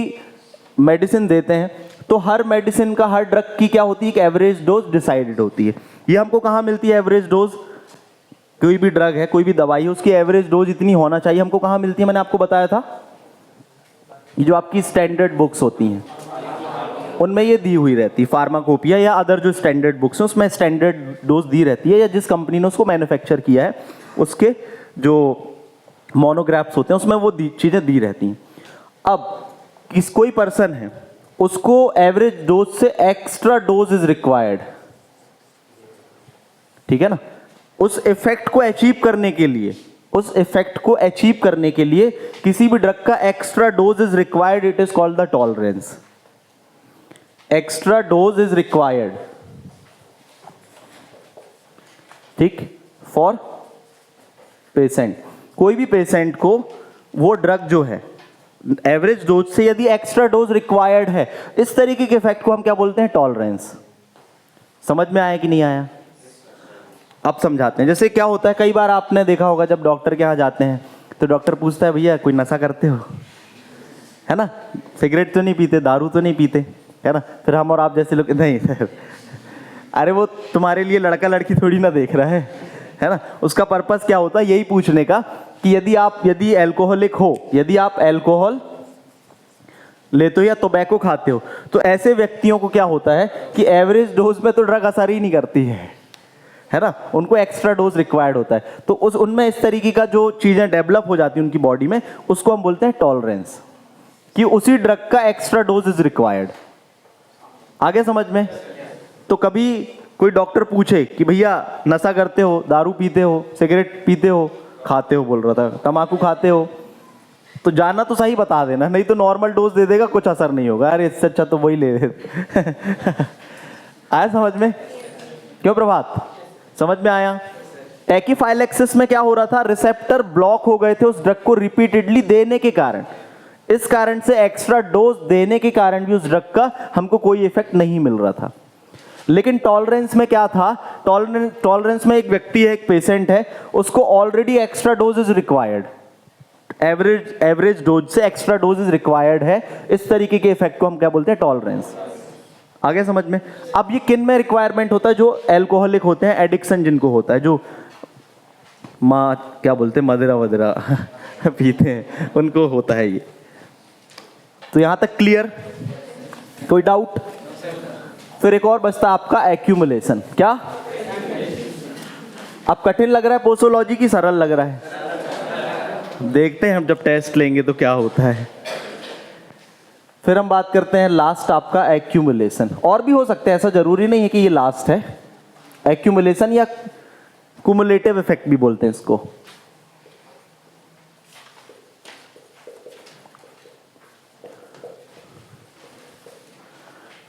मेडिसिन देते हैं तो हर मेडिसिन का, हर ड्रग की क्या होती है, एक एवरेज डोज डिसाइडेड होती है। ये हमको कहाँ मिलती है एवरेज डोज? कोई भी ड्रग है, कोई भी दवाई है, उसकी एवरेज डोज इतनी होना चाहिए, हमको कहाँ मिलती है? मैंने आपको बताया था, ये जो आपकी स्टैंडर्ड बुक्स होती हैं उनमें ये दी हुई रहती, फार्माकोपिया या अदर जो स्टैंडर्ड बुक्स हैं उसमें स्टैंडर्ड डोज दी रहती है, या जिस कंपनी ने उसको मैन्युफैक्चर किया है उसके जो मोनोग्राफ्स होते हैं उसमें वो चीज़ें दी रहती हैं। अब कोई पर्सन है, उसको एवरेज डोज से एक्स्ट्रा डोज इज रिक्वायर्ड, ठीक है ना। उस इफेक्ट को अचीव करने के लिए, उस इफेक्ट को अचीव करने के लिए किसी भी ड्रग का extra dose is required, it is called the tolerance. Extra dose is required, ठीक, फॉर पेशेंट। कोई भी पेशेंट को वो ड्रग जो है एवरेज डोज से यदि एक्स्ट्रा डोज रिक्वायर्ड है, इस तरीके के इफेक्ट को हम क्या बोलते हैं? टॉलरेंस। समझ में आया कि नहीं आया? अब समझाते हैं। जैसे क्या होता है, कई बार आपने देखा होगा जब डॉक्टर के यहाँ जाते हैं तो डॉक्टर पूछता है भैया कोई नशा करते हो, है ना, सिगरेट तो नहीं पीते, दारू तो नहीं पीते, है ना। फिर हम और आप जैसे लोग, नहीं अरे वो तुम्हारे लिए लड़का लड़की थोड़ी ना देख रहा है ना। उसका पर्पस क्या होता है? यही पूछने का कि यदि एल्कोहलिक हो, यदि आप एल्कोहल लेते हो या टोबैको खाते हो, तो ऐसे व्यक्तियों को क्या होता है कि एवरेज डोज में तो ड्रग असर ही नहीं करती है ना, उनको एक्स्ट्रा डोज रिक्वायर्ड होता है। तो उनमें इस तरीके का जो चीजें डेवलप हो जाती हैं उनकी बॉडी में, उसको हम बोलते हैं टॉलरेंस, कि उसी ड्रग का एक्स्ट्रा डोज इज रिक्वायर्ड। आगे समझ में? तो कभी कोई डॉक्टर पूछे कि भैया नशा करते हो, दारू पीते हो, सिगरेट पीते हो, खाते हो, बोल रहा था तंबाकू खाते हो, तो जाना तो सही बता देना, नहीं तो नॉर्मल डोज दे देगा, कुछ असर नहीं होगा। अरे इससे अच्छा तो वही ले आया समझ में? क्यों प्रभात, समझ में आया? टैकीफाइलेक्सिस में क्या हो रहा था? रिसेप्टर ब्लॉक हो गए थे उस ड्रग को रिपीटेडली देने के कारण। इस कारण से एक्स्ट्रा डोज देने के कारण भी उस ड्रग का हमको कोई इफेक्ट नहीं मिल रहा था। लेकिन टॉलरेंस में क्या था? टॉलरेंस में एक व्यक्ति है, एक पेशेंट है, उसको already extra dose is required, average dose से एक्स्ट्रा डोज इज रिक्वायर्ड है। इस तरीके के इफेक्ट को हम क्या बोलते हैं? टॉलरेंस। आगे समझ में? अब ये किन में रिक्वायरमेंट होता है? जो एल्कोहलिक होते हैं, एडिक्शन जिनको होता है, जो क्या बोलते हैं, मदिरा वदिरा पीते हैं, उनको होता है ये। तो यहां तक क्लियर? कोई डाउट? फिर एक और बचता आपका एक्यूमुलेशन। क्या? अब कठिन लग रहा है पोसोलॉजी की सरल लग रहा है? देखते हैं हम जब टेस्ट लेंगे तो क्या होता है। फिर हम बात करते हैं लास्ट आपका एक्यूमुलेशन। और भी हो सकते हैं, ऐसा जरूरी नहीं है कि ये लास्ट है। एक्यूमुलेशन या कुमुलेटिव इफेक्ट भी बोलते हैं इसको।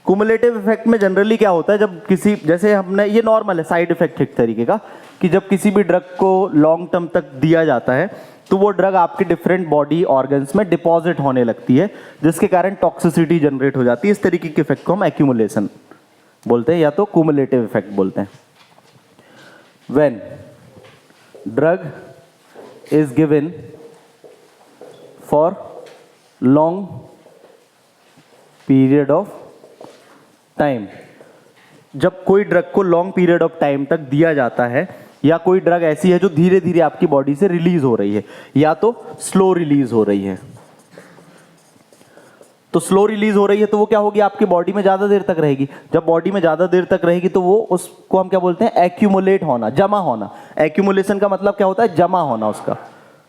कुमुलेटिव इफेक्ट में जनरली क्या होता है, जब किसी, जैसे हमने, ये नॉर्मल है साइड इफेक्ट एक तरीके का, कि जब किसी भी ड्रग को लॉन्ग टर्म तक दिया जाता है तो वो ड्रग आपके डिफरेंट बॉडी ऑर्गन्स में डिपॉजिट होने लगती है, जिसके कारण टॉक्सिसिटी जनरेट हो जाती है। इस तरीके के इफेक्ट को हम एक्यूमुलेशन बोलते हैं या तो कुमुलेटिव इफेक्ट बोलते हैं। When drug is given for long period of time. जब कोई ड्रग को लॉन्ग पीरियड ऑफ टाइम तक दिया जाता है, या कोई ड्रग ऐसी है जो धीरे धीरे आपकी बॉडी से रिलीज हो रही है या तो स्लो रिलीज हो रही है, तो स्लो रिलीज हो रही है तो वो क्या होगी, आपकी बॉडी में ज्यादा देर तक रहेगी। जब बॉडी में ज्यादा देर तक रहेगी तो वो, उसको हम क्या बोलते हैं, एक्यूमुलेट होना, जमा होना। एक्यूमुलेशन का मतलब क्या होता है, जमा होना उसका।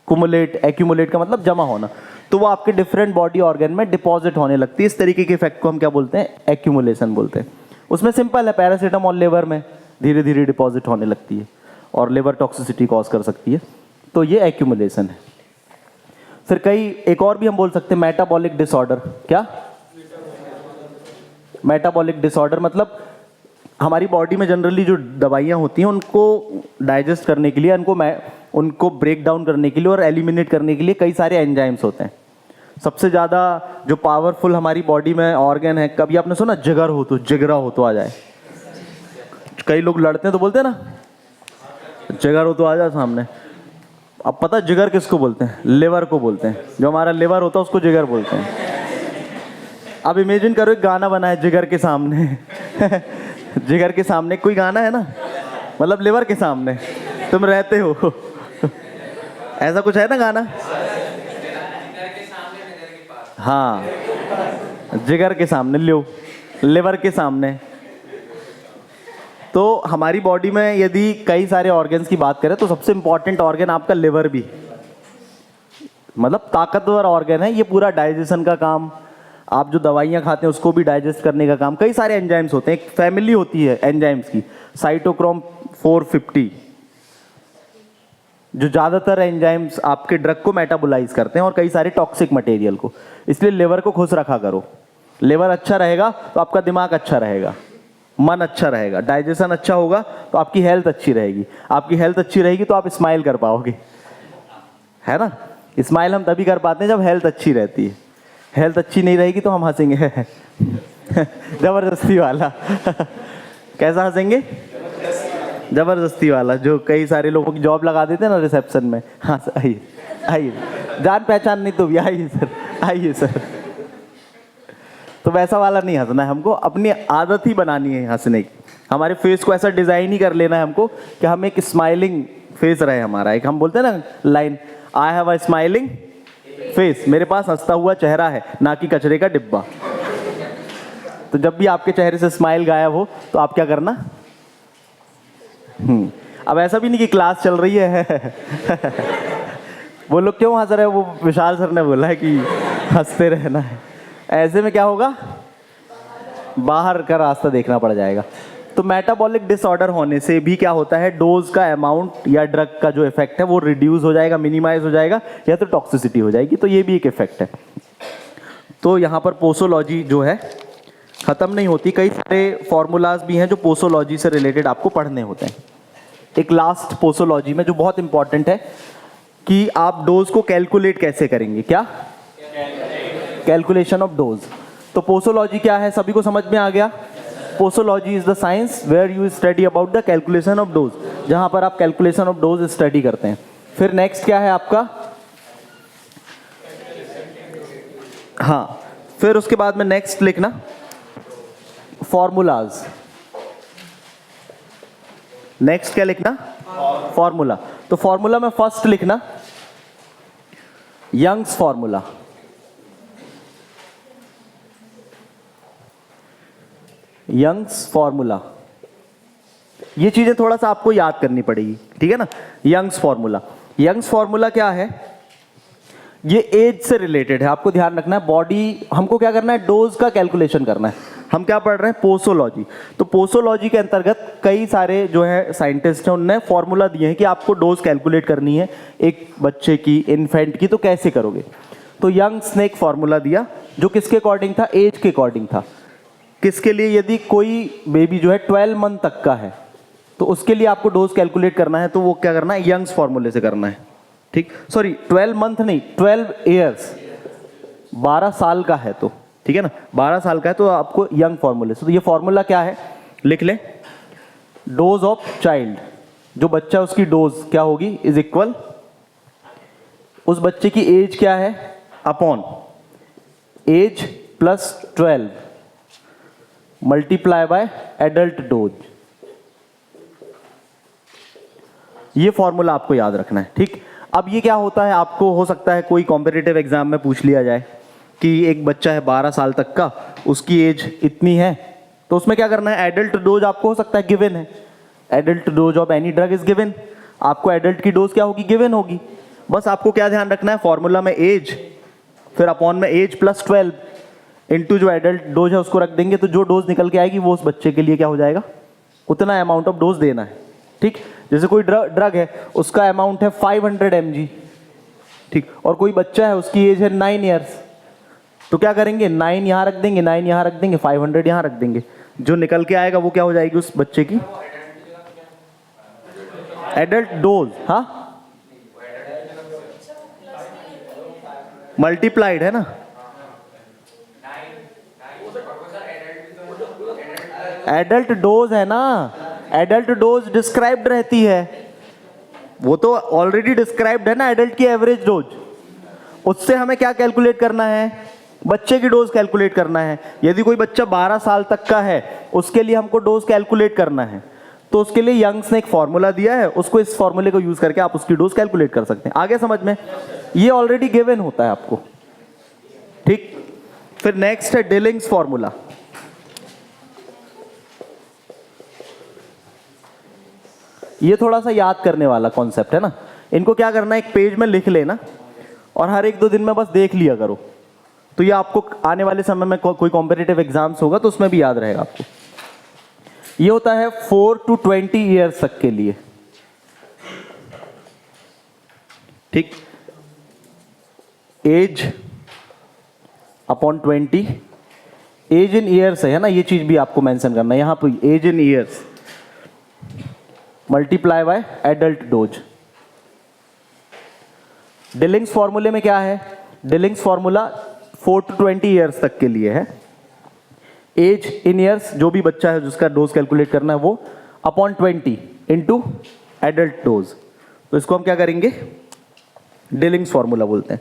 कुमुलेट, एक्यूमुलेट का मतलब जमा होना। तो वो आपके डिफरेंट बॉडी ऑर्गन में डिपॉजिट होने लगती है। इस तरीके के इफेक्ट को हम क्या बोलते हैं, एक्यूमुलेशन बोलते हैं। उसमें सिंपल है, पैरासीटामोल लिवर में धीरे धीरे डिपॉजिट होने लगती है और लिवर टॉक्सिसिटी कॉज कर सकती है, तो ये एक्यूमुलेशन है। फिर एक और भी हम बोल सकते हैं, मेटाबॉलिक डिसऑर्डर। क्या? मेटाबॉलिक डिसऑर्डर मतलब हमारी बॉडी में जनरली जो दवाइयाँ होती हैं उनको डाइजेस्ट करने के लिए, उनको ब्रेक डाउन करने के लिए और एलिमिनेट करने के लिए कई सारे एंजाइम्स होते हैं। सबसे ज़्यादा जो पावरफुल हमारी बॉडी में ऑर्गन है, कभी आपने सुना जिगर हो तो, जिगरा हो तो आ जाए। कई लोग लड़ते हैं तो बोलते हैं ना, जिगर हो तो आ जाए सामने। अब पता जिगर किसको बोलते हैं, लिवर को बोलते हैं। जो हमारा लिवर होता है उसको जिगर बोलते हैं। अब इमेजिन करो एक गाना बना है जिगर के सामने जिगर के सामने कोई गाना है ना, मतलब लिवर के सामने तुम रहते हो ऐसा कुछ है ना गाना। हाँ, जिगर के सामने लो, लिवर के सामने। तो हमारी बॉडी में यदि कई सारे ऑर्गन्स की बात करें तो सबसे इंपॉर्टेंट ऑर्गन आपका लिवर भी, मतलब ताकतवर ऑर्गन है। ये पूरा डाइजेशन का काम, आप जो दवाइयाँ खाते हैं उसको भी डाइजेस्ट करने का काम, कई सारे एंजाइम्स होते हैं। एक फैमिली होती है एंजाइम्स की, साइटोक्रोम 450, जो ज़्यादातर एंजाइम्स आपके ड्रग को मेटाबोलाइज करते हैं और कई सारे टॉक्सिक मटेरियल को। इसलिए लिवर को खुश रखा करो। लिवर अच्छा रहेगा तो आपका दिमाग अच्छा रहेगा, मन अच्छा रहेगा, डाइजेशन अच्छा होगा तो आपकी हेल्थ अच्छी रहेगी। आपकी हेल्थ अच्छी रहेगी तो आप स्माइल कर पाओगे, है ना। स्माइल हम तभी कर पाते हैं जब हेल्थ अच्छी रहती है। हेल्थ अच्छी नहीं रहेगी तो हम हंसेंगे जबरदस्ती वाला कैसा हंसेंगे, जबरदस्ती वाला, जो कई सारे लोगों की जॉब लगा देते हैं ना रिसेप्शन में। हाँ सर, आइए आइए, जान पहचान नहीं तो भी आइए सर, आइए सर। तो वैसा वाला नहीं हंसना है हमको, अपनी आदत ही बनानी है हंसने की। हमारे फेस को ऐसा डिजाइन ही कर लेना है हमको कि हम एक स्माइलिंग फेस रहे हमारा। एक हम बोलते हैं ना line, I have a smiling face, मेरे पास हंसता हुआ चेहरा है, ना कि कचरे का डिब्बा। तो जब भी आपके चेहरे से स्माइल गायब हो तो आप क्या करना, अब ऐसा भी नहीं कि क्लास चल रही है वो लोग क्यों हंस रहे हैं, वो विशाल सर ने बोला है कि हंसते रहना है। ऐसे में क्या होगा, बाहर का रास्ता देखना पड़ जाएगा। तो मेटाबॉलिक डिसऑर्डर होने से भी क्या होता है, डोज का अमाउंट या ड्रग का जो इफेक्ट है वो रिड्यूस हो जाएगा, मिनिमाइज हो जाएगा, या तो टॉक्सिसिटी हो जाएगी। तो ये भी एक इफेक्ट है। तो यहाँ पर पोसोलॉजी जो है खत्म नहीं होती, कई सारे फॉर्मूलाज भी हैं जो पोसोलॉजी से रिलेटेड आपको पढ़ने होते हैं। एक लास्ट पोसोलॉजी में जो बहुत इंपॉर्टेंट है कि आप डोज को कैलकुलेट कैसे करेंगे। क्या? Calculation of dose. तो पोसोलॉजी क्या है, सभी को समझ में आ गया। Posology is the science where you study about the calculation of dose, जहां पर आप कैलकुलेशन ऑफ डोज स्टडी करते हैं। फिर नेक्स्ट क्या है आपका, हाँ, फिर उसके बाद में नेक्स्ट लिखना फॉर्मूलाज। नेक्स्ट क्या लिखना, फॉर्मूला। तो फॉर्मूला में फर्स्ट लिखना यंग्स फॉर्मूला। यंग्स फॉर्मूला, ये चीजें थोड़ा सा आपको याद करनी पड़ेगी, ठीक है ना। यंग्स फॉर्मूला, यंग्स फॉर्मूला क्या है, ये एज से रिलेटेड है, आपको ध्यान रखना है। बॉडी, हमको क्या करना है, डोज का कैलकुलेशन करना है। हम क्या पढ़ रहे हैं, पोसोलॉजी। तो पोसोलॉजी के अंतर्गत कई सारे जो है साइंटिस्ट हैं, उनने फॉर्मूला दिए हैं कि आपको डोज कैलकुलेट करनी है एक बच्चे की, इन्फेंट की, तो कैसे करोगे। तो यंग्स ने एक फॉर्मूला दिया जो किसके अकॉर्डिंग था, एज के अकॉर्डिंग था। किसके लिए, यदि कोई बेबी जो है 12 मंथ तक का है तो उसके लिए आपको डोज कैलकुलेट करना है, तो वो क्या करना है, यंग्स फॉर्मूले से करना है। ठीक, सॉरी 12 मंथ नहीं, 12 ईयर्स, 12 साल का है तो, ठीक है ना, 12 साल का है तो आपको यंग फॉर्मूले से। तो ये फॉर्मूला क्या है, लिख ले, डोज ऑफ चाइल्ड, जो बच्चा उसकी डोज क्या होगी, इज इक्वल उस बच्चे की एज क्या है upon age plus 12 multiply by adult dose. ये फॉर्मूला आपको याद रखना है, ठीक। अब ये क्या होता है, आपको हो सकता है कोई कॉम्पिटिटिव एग्जाम में पूछ लिया जाए कि एक बच्चा है 12 साल तक का, उसकी एज इतनी है, तो उसमें क्या करना है, एडल्ट डोज आपको हो सकता है गिवन है, adult dose of any drug is given, आपको एडल्ट की डोज क्या होगी, गिवन होगी। बस आपको क्या ध्यान रखना है, फॉर्मूला में एज, फिर अपॉन में एज प्लस 12 इनटू जो एडल्ट डोज है उसको रख देंगे, तो जो डोज निकल के आएगी वो उस बच्चे के लिए क्या हो जाएगा, उतना अमाउंट ऑफ डोज देना है, ठीक। जैसे कोई ड्रग है, उसका अमाउंट है 500 mg, ठीक, और कोई बच्चा है उसकी एज है 9 ईयर्स, तो क्या करेंगे, 9 यहाँ रख देंगे, 9 यहाँ रख देंगे, 500 यहाँ रख देंगे, जो निकल के आएगा वो क्या हो जाएगी उस बच्चे की एडल्ट डोज। हाँ, मल्टीप्लाइड है ना, एडल्ट डोज है ना, एडल्ट डोज डिस्क्राइब्ड रहती है, वो तो ऑलरेडी डिस्क्राइब्ड है ना, एडल्ट की एवरेज डोज, उससे हमें क्या कैलकुलेट करना है, बच्चे की डोज कैलकुलेट करना है। यदि कोई बच्चा 12 साल तक का है, उसके लिए हमको डोज कैलकुलेट करना है, तो उसके लिए यंग्स ने एक फॉर्मूला दिया है, उसको इस फॉर्मूले को यूज करके आप उसकी डोज कैलकुलेट कर सकते हैं। आगे समझ में, ये ऑलरेडी गिवन होता है आपको, ठीक। फिर नेक्स्ट है डिलिंग्स फॉर्मूला। ये थोड़ा सा याद करने वाला कॉन्सेप्ट है ना, इनको क्या करना है, एक पेज में लिख लेना और हर 1-2 दिन में बस देख लिया करो, तो ये आपको आने वाले समय में कोई कॉम्पिटिटिव एग्जाम्स होगा तो उसमें भी याद रहेगा आपको। ये होता है 4 to 20 ईयर्स तक के लिए, ठीक। Age upon 20, age in years है ना, ये चीज भी आपको मेंशन करना है यहां पर, age in years multiply by adult dose. Dilling's फॉर्मूले में क्या है, डिलिंग्स फॉर्मूला 4 to 20 ईयर्स तक के लिए है, एज इन ईयर्स जो भी बच्चा है जिसका डोज कैलकुलेट करना है वो, अपॉन 20 इनटू एडल्ट डोज, तो इसको हम क्या करेंगे, डिलिंग्स फॉर्मूला बोलते हैं।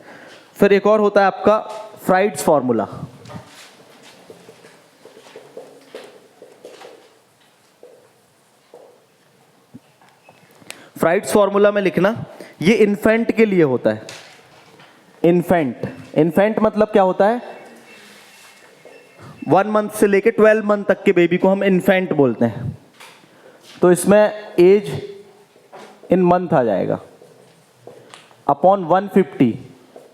फिर एक और होता है आपका फ्राइड्स फॉर्मूला। फ्राइड्स फॉर्मूला में लिखना, ये इन्फेंट के लिए होता है, इन्फेंट, इन्फेंट मतलब क्या होता है, 1 मंथ से लेके 12 मंथ तक के बेबी को हम इन्फेंट बोलते हैं, तो इसमें एज इन मंथ आ जाएगा, अपॉन 150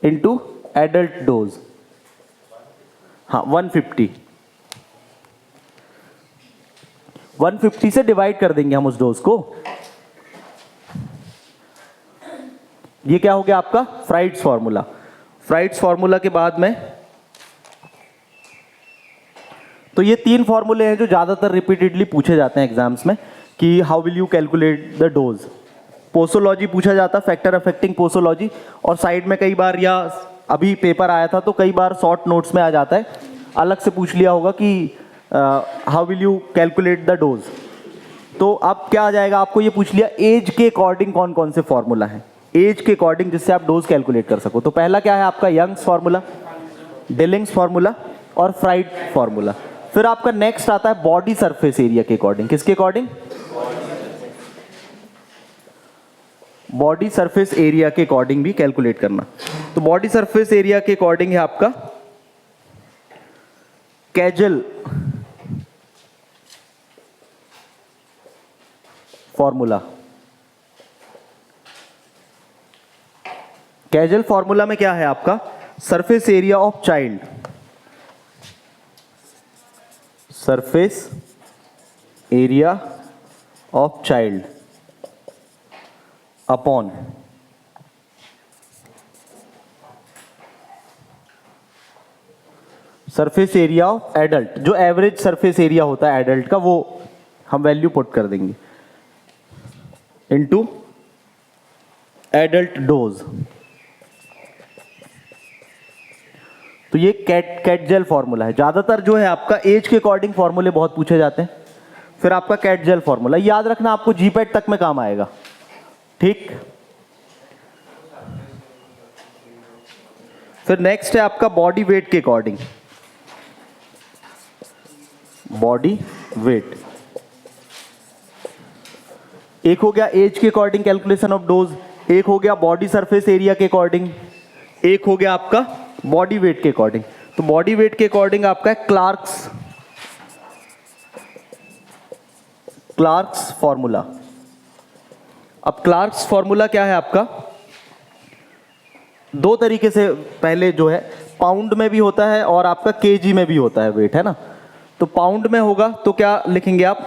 इंटू एडल्ट डोज, हाँ 150 से डिवाइड कर देंगे हम उस डोज को, ये क्या हो गया आपका फ्राइड्स फॉर्मूला। फ्राइड्स फॉर्मूला के बाद में, तो ये 3 फॉर्मूले हैं जो ज्यादातर रिपीटेडली पूछे जाते हैं एग्जाम्स में, कि how will you calculate the dose. Posology पूछा जाता है, फैक्टर अफेक्टिंग पोसोलॉजी, और साइड में कई बार, या अभी पेपर आया था तो कई बार शॉर्ट नोट्स में आ जाता है, अलग से पूछ लिया होगा कि how will you calculate the dose. तो अब क्या आ जाएगा, आपको ये पूछ लिया एज के अकॉर्डिंग कौन कौन से फॉर्मूला है, एज के अकॉर्डिंग जिससे आप डोज कैलकुलेट कर सको। तो पहला क्या है आपका, यंग्स फॉर्मूला, डिलिंग्स फॉर्मूला और फ्राइड फॉर्मूला। फिर आपका नेक्स्ट आता है बॉडी सरफेस एरिया के अकॉर्डिंग, किसके अकॉर्डिंग, बॉडी सरफेस एरिया के अकॉर्डिंग भी कैलकुलेट करना। तो बॉडी सरफेस एरिया के अकॉर्डिंग है आपका कैजल फॉर्मूला। कैजल फॉर्मूला में क्या है आपका, surface area of child, surface area of child upon surface area of adult, जो एवरेज सरफेस एरिया होता है एडल्ट का, वो हम वैल्यू पुट कर देंगे इनटू एडल्ट डोज। तो ये कैटजेल फॉर्मूला है। ज्यादातर जो है आपका एज के अकॉर्डिंग फॉर्मूले बहुत पूछे जाते हैं। फिर आपका कैटजेल फॉर्मूला याद रखना, आपको जीपैट तक में काम आएगा, ठीक। फिर नेक्स्ट है आपका बॉडी वेट के अकॉर्डिंग। Body weight. एक हो गया एज के अकॉर्डिंग कैलकुलेशन ऑफ डोज, एक हो गया बॉडी सरफेस एरिया के अकॉर्डिंग, एक हो गया आपका बॉडी वेट के अकॉर्डिंग। तो बॉडी वेट के अकॉर्डिंग आपका है क्लार्क्स फॉर्मूला। अब क्लार्क्स फॉर्मूला क्या है आपका, दो तरीके से, पहले जो है पाउंड में भी होता है और आपका केजी में भी होता है वेट, है ना। तो पाउंड में होगा तो क्या लिखेंगे आप,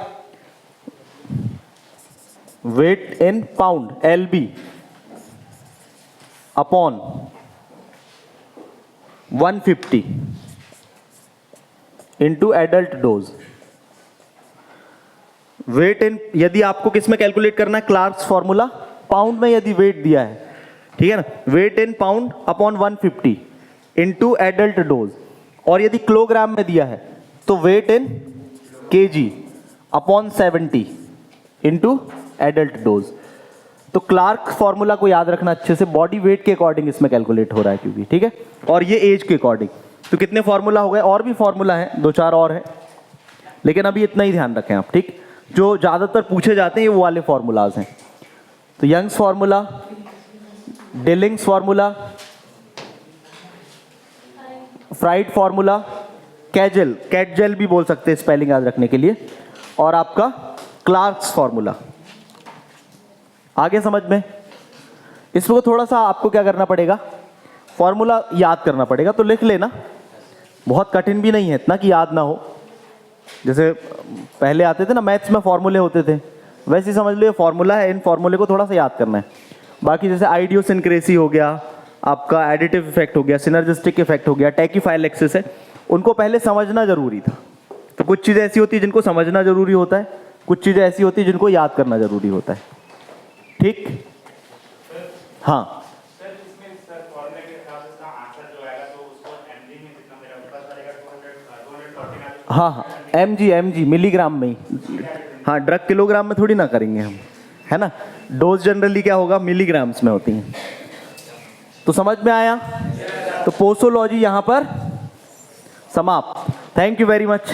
weight in pound LB upon 150 into adult dose. Weight in, यदि आपको किस में कैलकुलेट करना है, क्लार्क्स फॉर्मूला, पाउंड में यदि वेट दिया है, ठीक है ना, weight in pound upon 150 into adult dose. और यदि किलोग्राम में दिया है तो weight in KG upon 70 into adult dose. तो क्लार्क फॉर्मूला को याद रखना अच्छे से, बॉडी वेट के अकॉर्डिंग इसमें कैलकुलेट हो रहा है क्योंकि, ठीक है, और ये एज के अकॉर्डिंग। तो कितने फॉर्मूला हो गए, और भी फॉर्मूला है, 2-4 और है, लेकिन अभी इतना ही ध्यान रखें आप, ठीक। जो ज़्यादातर पूछे जाते हैं ये वो वाले फॉर्मूलाज हैं। तो Young's formula, Dilling's formula, Fried formula, Catzel भी बोल सकते हैं स्पेलिंग याद रखने के लिए, और आपका क्लार्क्स फॉर्मूला। आगे समझ में, इसको थोड़ा सा आपको क्या करना पड़ेगा, फॉर्मूला याद करना पड़ेगा। तो लिख लेना, बहुत कठिन भी नहीं है इतना कि याद ना हो। जैसे पहले आते थे ना मैथ्स में फॉर्मूले होते थे, वैसे ही समझ लो ये फॉर्मूला है, इन फॉर्मूले को थोड़ा सा याद करना है। बाकी जैसे आइडियोसिंक्रेसी हो गया, आपका एडिटिव इफेक्ट हो गया, सिनर्जिस्टिक इफेक्ट हो गया, टैकीफाइल एक्सिस है, उनको पहले समझना जरूरी था। तो कुछ चीज़ें ऐसी होती है जिनको समझना जरूरी होता है, कुछ चीज़ें ऐसी होती है जिनको याद करना जरूरी होता है, ठीक। हाँ सर इसमें सर फॉर्मूले के हिसाब से इसका आंसर जो आएगा तो उसको एमजी में कितना मेरा ऊपर पड़ेगा, 214 हाँ mg मिलीग्राम में ही, हाँ ड्रग किलोग्राम में थोड़ी ना करेंगे हम, है ना। डोज जनरली क्या होगा, मिलीग्राम्स में होती हैं। तो समझ में आया, तो पोसोलॉजी यहाँ पर समाप्त। Thank you very much.